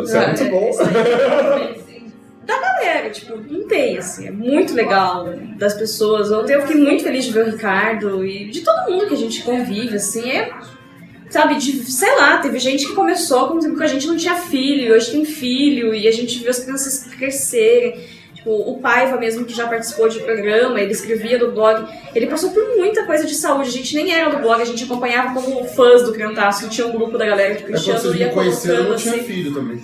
Isso é muito bom. Da galera, tipo, não tem, assim, é muito legal das pessoas. Ontem eu fiquei muito feliz de ver o Ricardo e de todo mundo que a gente convive, assim, sabe, sei lá, teve gente que começou como a gente não tinha filho, e hoje tem filho, e a gente viu as crianças crescerem. Tipo, o Paiva mesmo, que já participou de programa, ele escrevia no blog, ele passou por muita coisa de saúde, a gente nem era do blog, a gente acompanhava como fãs do Criantaço, tinha um grupo da galera que o Cristiano ia colocando, eu não tinha assim. filho também.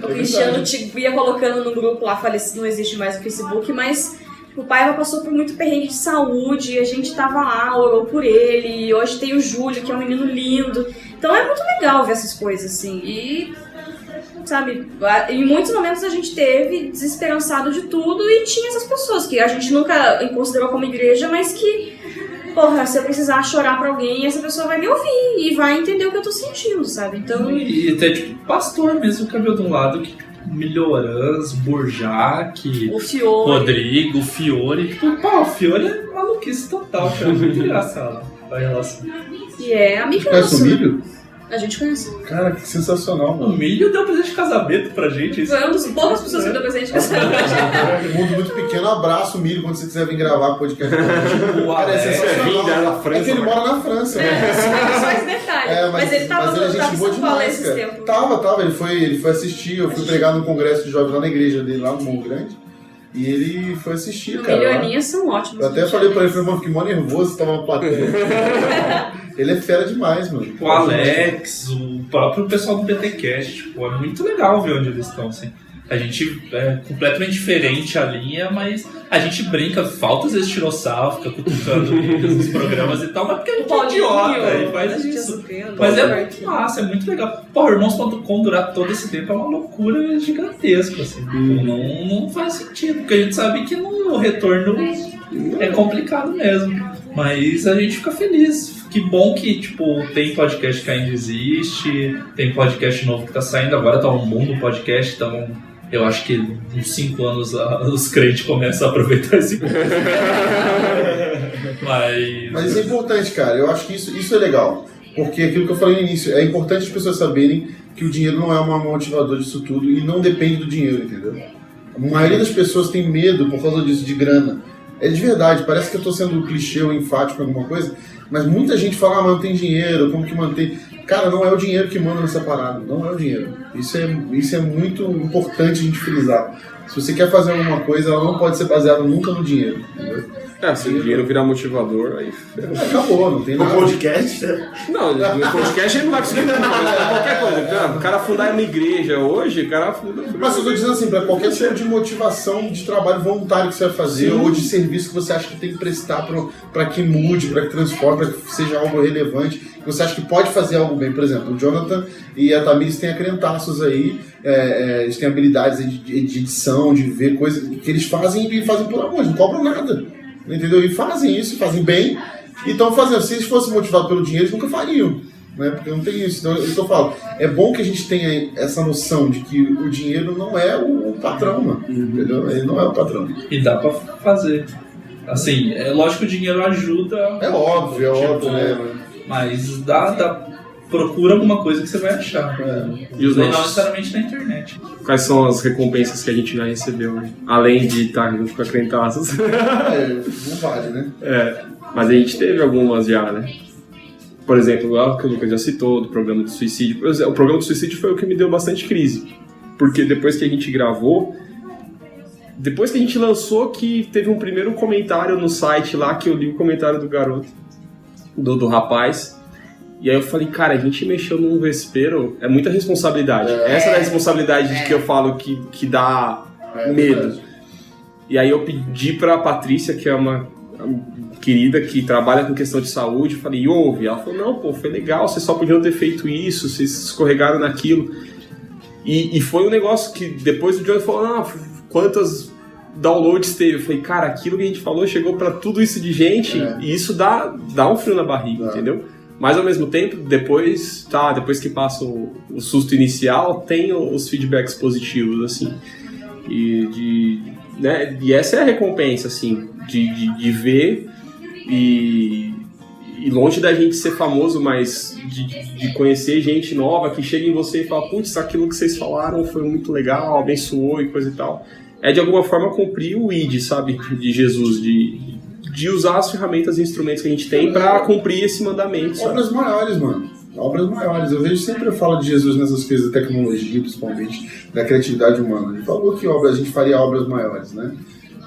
O Cristiano ia colocando no grupo lá, falecido, não existe mais o Facebook, mas o Paiva passou por muito perrengue de saúde, e a gente tava lá, orou por ele, e hoje tem o Júlio, que é um menino lindo. Então é muito legal ver essas coisas, assim, e, sabe, em muitos momentos a gente teve desesperançado de tudo, e tinha essas pessoas que a gente nunca considerou como igreja, mas que, porra, se eu precisar chorar pra alguém, essa pessoa vai me ouvir, e vai entender o que eu tô sentindo, sabe, então... E até, tipo, pastor mesmo, que de um lado, que Melhorans, Burjac, o Fiore. Rodrigo, o Fiore. Tipo, pô, o Fiore é maluquice total, cara. Muito engraçado a relação. E é amiga Conhece o nossa. Milho? A gente conhece. Cara, que sensacional, O mano. Milho deu presente de casamento pra gente. Isso. Foi uma das poucas pessoas que deu presente com essa Mundo muito pequeno, abraço, Milho, quando você quiser vir gravar podcast. O Cara, é Alex, sensacional. na França, É que ele mas- mora na França, né? só esse detalhe. É, mas ele tava ele é no gente tava em boa São Paulo demais, esses cara. tempos. Tava, ele foi assistir, eu fui pregar num congresso de jovens lá na igreja dele, lá no Morro Grande, e ele foi assistir, O cara. Milho e a lá. Aninha são ótimos. Eu até falei pra ele, falei, mano, fiquei mó nervoso, tava na plateia. Ele é fera demais, mano. o Alex, o próprio pessoal do BTcast, tipo, é muito legal ver onde eles estão, assim. A gente é completamente diferente a linha, mas a gente brinca, falta às vezes tirossauro, fica cutucando eles nos programas e tal, mas porque a gente é idiota e faz isso. Mas é muito massa, é muito legal. Pô, Irmãos.com durar todo esse tempo é uma loucura gigantesca, assim. Não faz sentido, porque a gente sabe que o retorno é complicado mesmo. Mas a gente fica feliz. Que bom que, tipo, tem podcast que ainda existe, tem podcast novo que tá saindo, agora tá um boom do podcast, então eu acho que uns 5 anos os crentes começam a aproveitar esse Mas isso é importante, cara. Eu acho que isso é legal. Porque aquilo que eu falei no início, é importante as pessoas saberem que o dinheiro não é um motivador disso tudo e não depende do dinheiro, entendeu? A maioria das pessoas tem medo por causa disso, de grana. É de verdade, parece que eu tô sendo clichê ou enfático em alguma coisa, mas muita gente fala, mas não tem dinheiro, como que mantém? Cara, não é o dinheiro que manda nessa parada, não é o dinheiro. Isso é muito importante a gente frisar. Se você quer fazer alguma coisa, ela não pode ser baseada nunca no dinheiro. Entendeu? Se o dinheiro virar motivador, aí... Acabou, não tem nada. No podcast? Não, no podcast ele não vai conseguir qualquer coisa. O cara fundar uma igreja hoje, o cara funda... Mas eu tô dizendo assim, pra qualquer tipo de motivação de trabalho voluntário que você vai fazer, ou de serviço que você acha que tem que prestar pra que mude, pra que transforme, pra que seja algo relevante, que você acha que pode fazer algo bem. Por exemplo, o Jonathan e a Tamires têm acrentaços aí, eles têm habilidades de edição, de ver coisas que eles fazem e fazem por amor, não cobram nada. Entendeu? E fazem isso, fazem bem, e estão fazendo. Se eles fossem motivados pelo dinheiro, eles nunca fariam, né? Porque não tem isso. Então, é isso que eu falo. É bom que a gente tenha essa noção de que o dinheiro não é o patrão, mano. Entendeu? Ele não é o patrão. E dá pra fazer. Assim, é lógico que o dinheiro ajuda. É óbvio, né? Mas procura alguma coisa que você vai achar. E os não nossos... necessariamente na internet. Quais são as recompensas que a gente já recebeu, né? Além de estar junto com a crentaças. Não vale, né? Mas a gente teve algumas já, né? Por exemplo, o que o Lucas já citou, do programa do suicídio. O programa do suicídio foi o que me deu bastante crise. Porque depois que a gente gravou, depois que a gente lançou, que teve um primeiro comentário no site lá, que eu li o comentário do garoto, do rapaz. E aí eu falei, cara, a gente mexeu num vespeiro, é muita responsabilidade. Essa é a responsabilidade de que eu falo que dá medo. E aí eu pedi pra Patrícia, que é uma querida que trabalha com questão de saúde, falei, ouve? Ela falou, não, pô, foi legal, vocês só podiam ter feito isso, vocês escorregaram naquilo. E foi um negócio que depois o John falou, quantas downloads teve? Eu falei, cara, aquilo que a gente falou chegou pra tudo isso de gente, e isso dá um frio na barriga, entendeu? Mas ao mesmo tempo, depois que passa o susto inicial, tem os feedbacks positivos, assim. E essa é a recompensa, assim, de ver e longe da gente ser famoso, mas de conhecer gente nova que chega em você e fala, putz, aquilo que vocês falaram foi muito legal, abençoou e coisa e tal. É de alguma forma cumprir o ID, sabe, de Jesus, de usar as ferramentas e instrumentos que a gente tem para cumprir esse mandamento. Sabe? Obras maiores, mano. Obras maiores. Eu vejo sempre, eu falo de Jesus nessas coisas da tecnologia, principalmente, da criatividade humana. Ele falou que a gente faria obras maiores, né?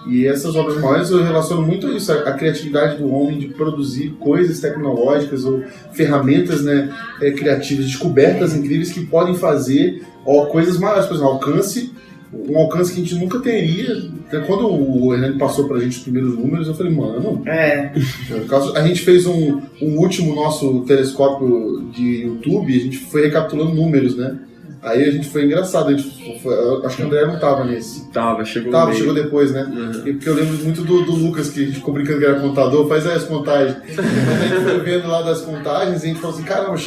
E essas obras maiores eu relaciono muito a isso, a criatividade do homem de produzir coisas tecnológicas ou ferramentas, né, criativas, descobertas incríveis que podem fazer coisas maiores. Por exemplo, um alcance que a gente nunca teria. Quando o Hernani passou pra gente os primeiros números, eu falei, mano... A gente fez um último nosso telescópio de YouTube, a gente foi recapitulando números, né? Aí a gente foi engraçado, acho que o André não tava nesse. Chegou depois, né? Porque eu lembro muito do Lucas, que a gente ficou brincando que era contador, faz aí as contagens. Mas a gente foi vendo lá das contagens e a gente falou assim, caramba,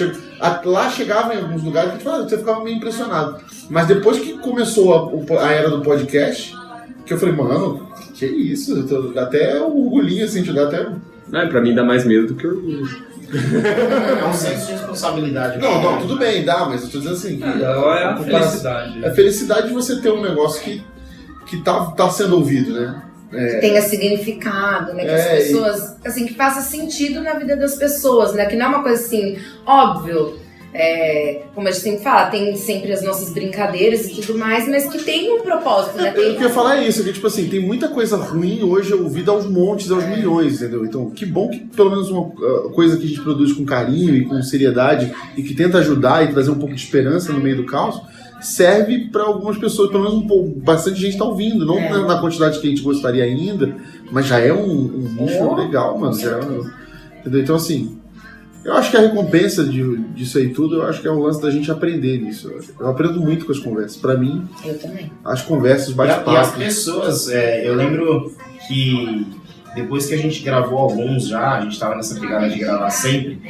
lá chegava em alguns lugares que você ficava meio impressionado. Mas depois que começou a era do podcast, que eu falei, mano, que isso? Até o orgulhinho, assim, te dá até... Pra mim dá mais medo do que orgulho. É um senso de responsabilidade. Não, tudo bem, dá, mas eu tô dizendo assim... É a felicidade. É a felicidade de você ter um negócio que tá sendo ouvido, né? Que tenha significado, né? Que as pessoas... Assim, que faça sentido na vida das pessoas, né? Que não é uma coisa assim, óbvio... como a gente sempre fala, tem sempre as nossas brincadeiras e tudo mais, mas que tem um propósito, né? Eu queria falar isso, que tipo assim, tem muita coisa ruim hoje ouvida aos montes, aos milhões, entendeu? Então, que bom que pelo menos uma coisa que a gente produz com carinho e com seriedade e que tenta ajudar e trazer um pouco de esperança no meio do caos, serve para algumas pessoas, pelo menos bastante gente tá ouvindo, não na quantidade que a gente gostaria ainda, mas já é um nicho legal, mano. Entendeu? Então, assim... Eu acho que a recompensa disso aí tudo, eu acho que é o lance da gente aprender nisso. Eu aprendo muito com as conversas. Pra mim, eu também. As conversas, os bate-papos. E as pessoas, eu lembro que depois que a gente gravou alguns já, a gente tava nessa pegada de gravar sempre,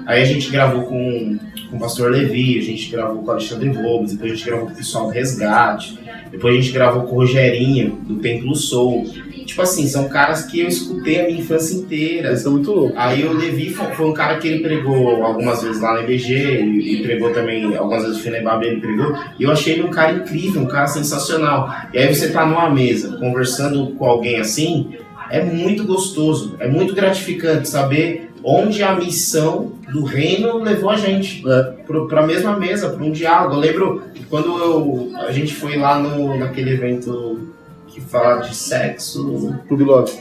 aí a gente gravou com o Pastor Levi, a gente gravou com o Alexandre Gomes, depois a gente gravou com o pessoal do Resgate, depois a gente gravou com o Rogerinho, do Templo Soul. tipo assim, são caras que eu escutei a minha infância inteira. Eles são muito loucos. Aí o Levi foi um cara que ele pregou algumas vezes lá na IBG e pregou também, algumas vezes o Finebab ele pregou. E eu achei ele um cara incrível, um cara sensacional. E aí você tá numa mesa, conversando com alguém assim, é muito gostoso, é muito gratificante saber onde a missão do reino levou a gente. Pra mesma mesa, pra um diálogo. Eu lembro quando a gente foi lá naquele evento que fala de sexo... Clube Love.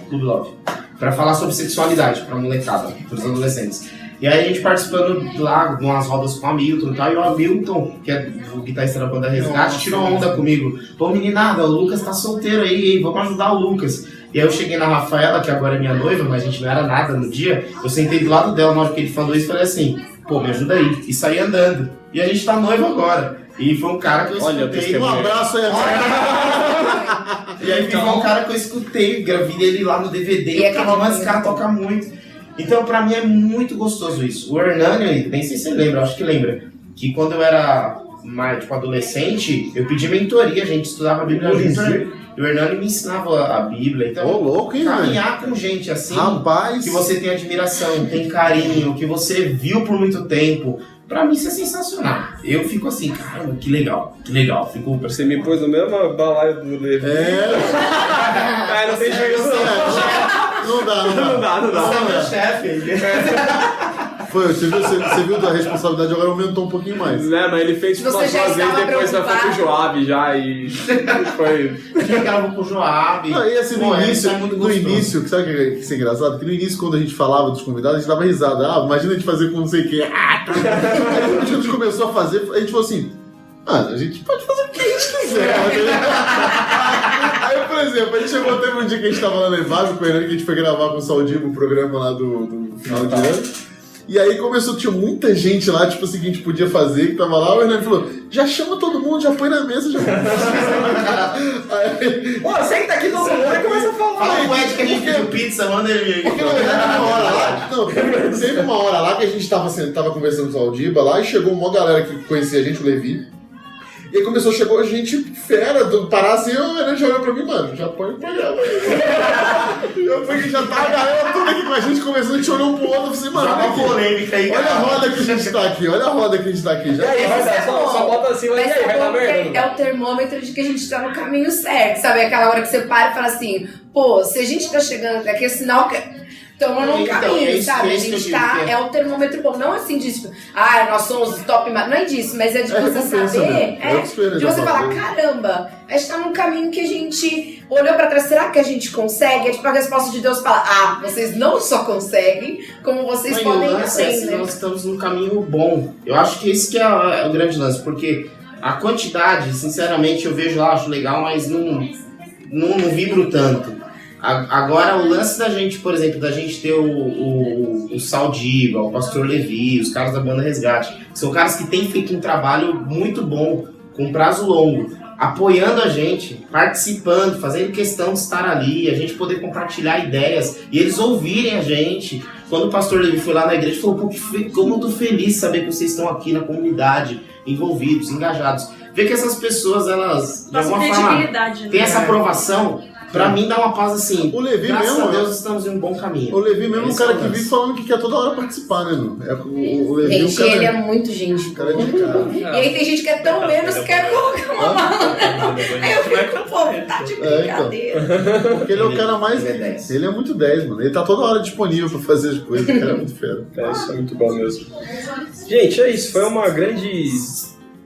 Pra falar sobre sexualidade, pra molecada, pros adolescentes. E aí a gente participando lá, de umas rodas com o Hamilton e tal, e o Hamilton, que é o guitarrista da banda Resgate, tirou onda comigo. Pô, meninada, o Lucas tá solteiro aí, vamos ajudar o Lucas. E aí eu cheguei na Rafaela, que agora é minha noiva, mas a gente não era nada no dia, eu sentei do lado dela na hora que ele falou isso e falei assim, pô, me ajuda aí. E saí andando. E a gente tá noivo agora. E foi um cara que eu escutei. Um abraço aí, E aí foi um cara que eu escutei, gravei ele lá no DVD, e eu falei, esse cara toca muito. Então pra mim é muito gostoso isso. O Hernani, nem sei se você lembra, acho que lembra, que quando eu era mais tipo adolescente, eu pedi mentoria, a gente estudava a Bíblia junto. E o Hernani me ensinava a Bíblia. Então, louco, hein, caminhar com gente assim, rapaz, que você tem admiração, tem carinho, que você viu por muito tempo, pra mim isso é sensacional. Eu fico assim, caramba, que legal. Fico... Você me pôs no mesmo balaio do Levi. Ah, não tem jeito. Não dá. Você é meu chefe. Foi, você viu da responsabilidade, agora aumentou um pouquinho mais. Né, mas ele fez tipo umas duas vezes, depois foi pro Joab já e foi... Que gravou com o Joab. Não, e assim, no início, sabe o que é engraçado? Que no início, quando a gente falava dos convidados, a gente dava risada. Ah, imagina a gente fazer com não sei quem. Aí quando a gente começou a fazer, a gente falou assim, a gente pode fazer o que a gente quiser. Aí, por exemplo, a gente chegou, teve um dia que a gente tava lá na Evave com o Hernani, que a gente foi gravar com o Saldivo o programa lá do final de ano. E aí tinha muita gente lá, tipo assim, que a gente podia fazer, que tava lá, o Hernani falou, já chama todo mundo, já põe na mesa, já. Aí, pô, senta aqui todo mundo e começa a falar. Fala com o Ed que a gente pediu pizza, manda ele vir. Porque teve uma hora lá que a gente tava conversando com o Saldiba lá e chegou uma galera que conhecia a gente, o Levi. E aí chegou a gente fera do Pará assim, o Hernani já olhou pra mim, mano, já põe o programa aí. Eu fui que já tá a galera toda aqui com a gente conversando, a gente olhou um pro outro e falei, mano, olha uma polêmica aí. Olha a roda que a gente tá aqui, Já e aí, só bota assim, mas aí, vai dar merda. É o termômetro de que a gente tá no caminho certo, sabe? Aquela hora que você para e fala assim, pô, se a gente tá chegando aqui, é sinal que... Estamos num caminho, sabe? A gente tá... É o termômetro bom. Não assim de tipo, nós somos top... Não é disso, mas é de você saber... de você falar, caramba, a gente tá num caminho que a gente olhou pra trás. Será que a gente consegue? É tipo a resposta de Deus fala, vocês não só conseguem, como vocês podem aprender. Nós estamos num caminho bom. Eu acho que esse que é o grande lance, porque a quantidade, sinceramente, eu vejo lá, acho legal, mas não vibro tanto. Agora, o lance da gente, por exemplo, da gente ter o Saldiva, o Pastor Levi, os caras da banda Resgate, que são caras que têm feito um trabalho muito bom, com prazo longo, apoiando a gente, participando, fazendo questão de estar ali, a gente poder compartilhar ideias e eles ouvirem a gente. Quando o Pastor Levi foi lá na igreja, falou, pô, como eu tô feliz de saber que vocês estão aqui na comunidade, envolvidos, engajados. Ver que essas pessoas, elas, de alguma forma, têm essa aprovação. Pra mim dá uma paz assim. O Levi graças mesmo, a Deus estamos em um bom caminho. O Levi mesmo é um cara que vive falando que quer toda hora participar, né, mano? O Levi gente, ele é muito gente. Cara de cara. E aí tem gente que é tão menos que quer colocar uma mala. Aí eu fico, pô, tá de brincadeira. Porque ele é o cara mais... Ele é muito 10, mano. Ele tá toda hora disponível pra fazer as coisas. O cara é muito fera. Isso é muito bom mesmo. Gente, é isso. Foi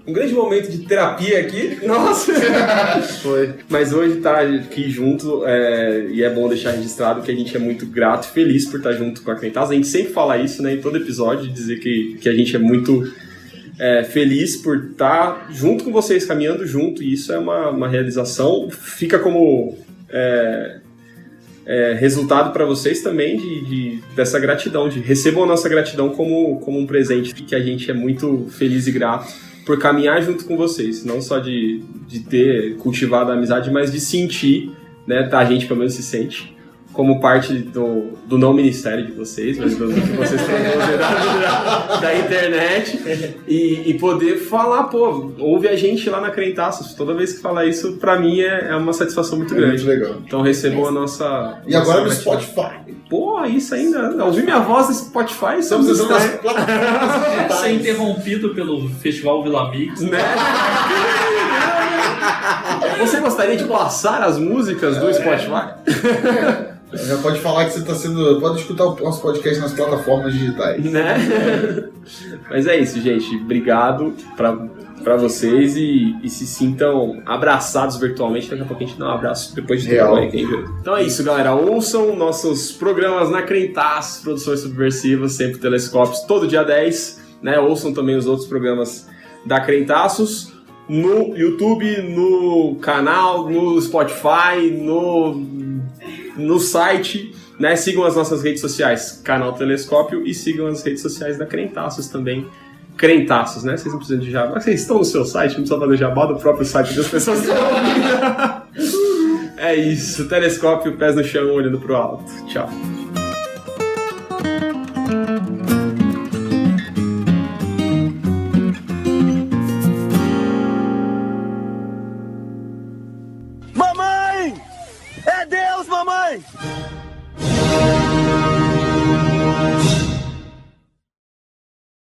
um grande momento de terapia aqui. Nossa! Foi. Mas hoje tá aqui junto e é bom deixar registrado que a gente é muito grato e feliz por estar junto com a Crentaço. A gente sempre fala isso, né, em todo episódio, dizer que a gente é muito feliz por estar junto com vocês, caminhando junto, e isso é uma realização. Fica como resultado para vocês também dessa gratidão, recebam a nossa gratidão como um presente, que a gente é muito feliz e grato por caminhar junto com vocês, não só de ter cultivado a amizade, mas de sentir, né, a gente pelo menos se sente como parte do não ministério de vocês, mas do que vocês produzem da internet, e poder falar, pô, ouve a gente lá na Crentaços. Toda vez que falar isso, pra mim é uma satisfação muito grande. Muito legal. Então recebam a nossa... E agora no gratidão. Spotify. Pô, isso ainda. Ouvir minha voz no Spotify, Estamos usando as estranho. plataformas Ser digitais. interrompido pelo Festival Vila Mix. Né? Você gostaria de passar as músicas do Spotify? Já pode falar que você está sendo... Pode escutar o nosso podcast nas plataformas digitais. Né? Mas é isso, gente. Obrigado pra vocês e se sintam abraçados virtualmente. Daqui a pouco a gente dá um abraço depois de Real. tudo aí, quem viu. Então é isso, galera. Ouçam nossos programas na Crentaços, Produções Subversivas, sempre Telescópios, todo dia 10. Né? Ouçam também os outros programas da Crentaços no YouTube, no canal, no Spotify, no site, né? Sigam as nossas redes sociais, Canal Telescópio, e sigam as redes sociais da Crentaços também. Crentaços, né? Vocês não precisam de jabá. Vocês estão no seu site, não precisa fazer jabá do próprio site das pessoas que estão ouvindo. É isso. Telescópio, pés no chão, olhando pro alto. Tchau.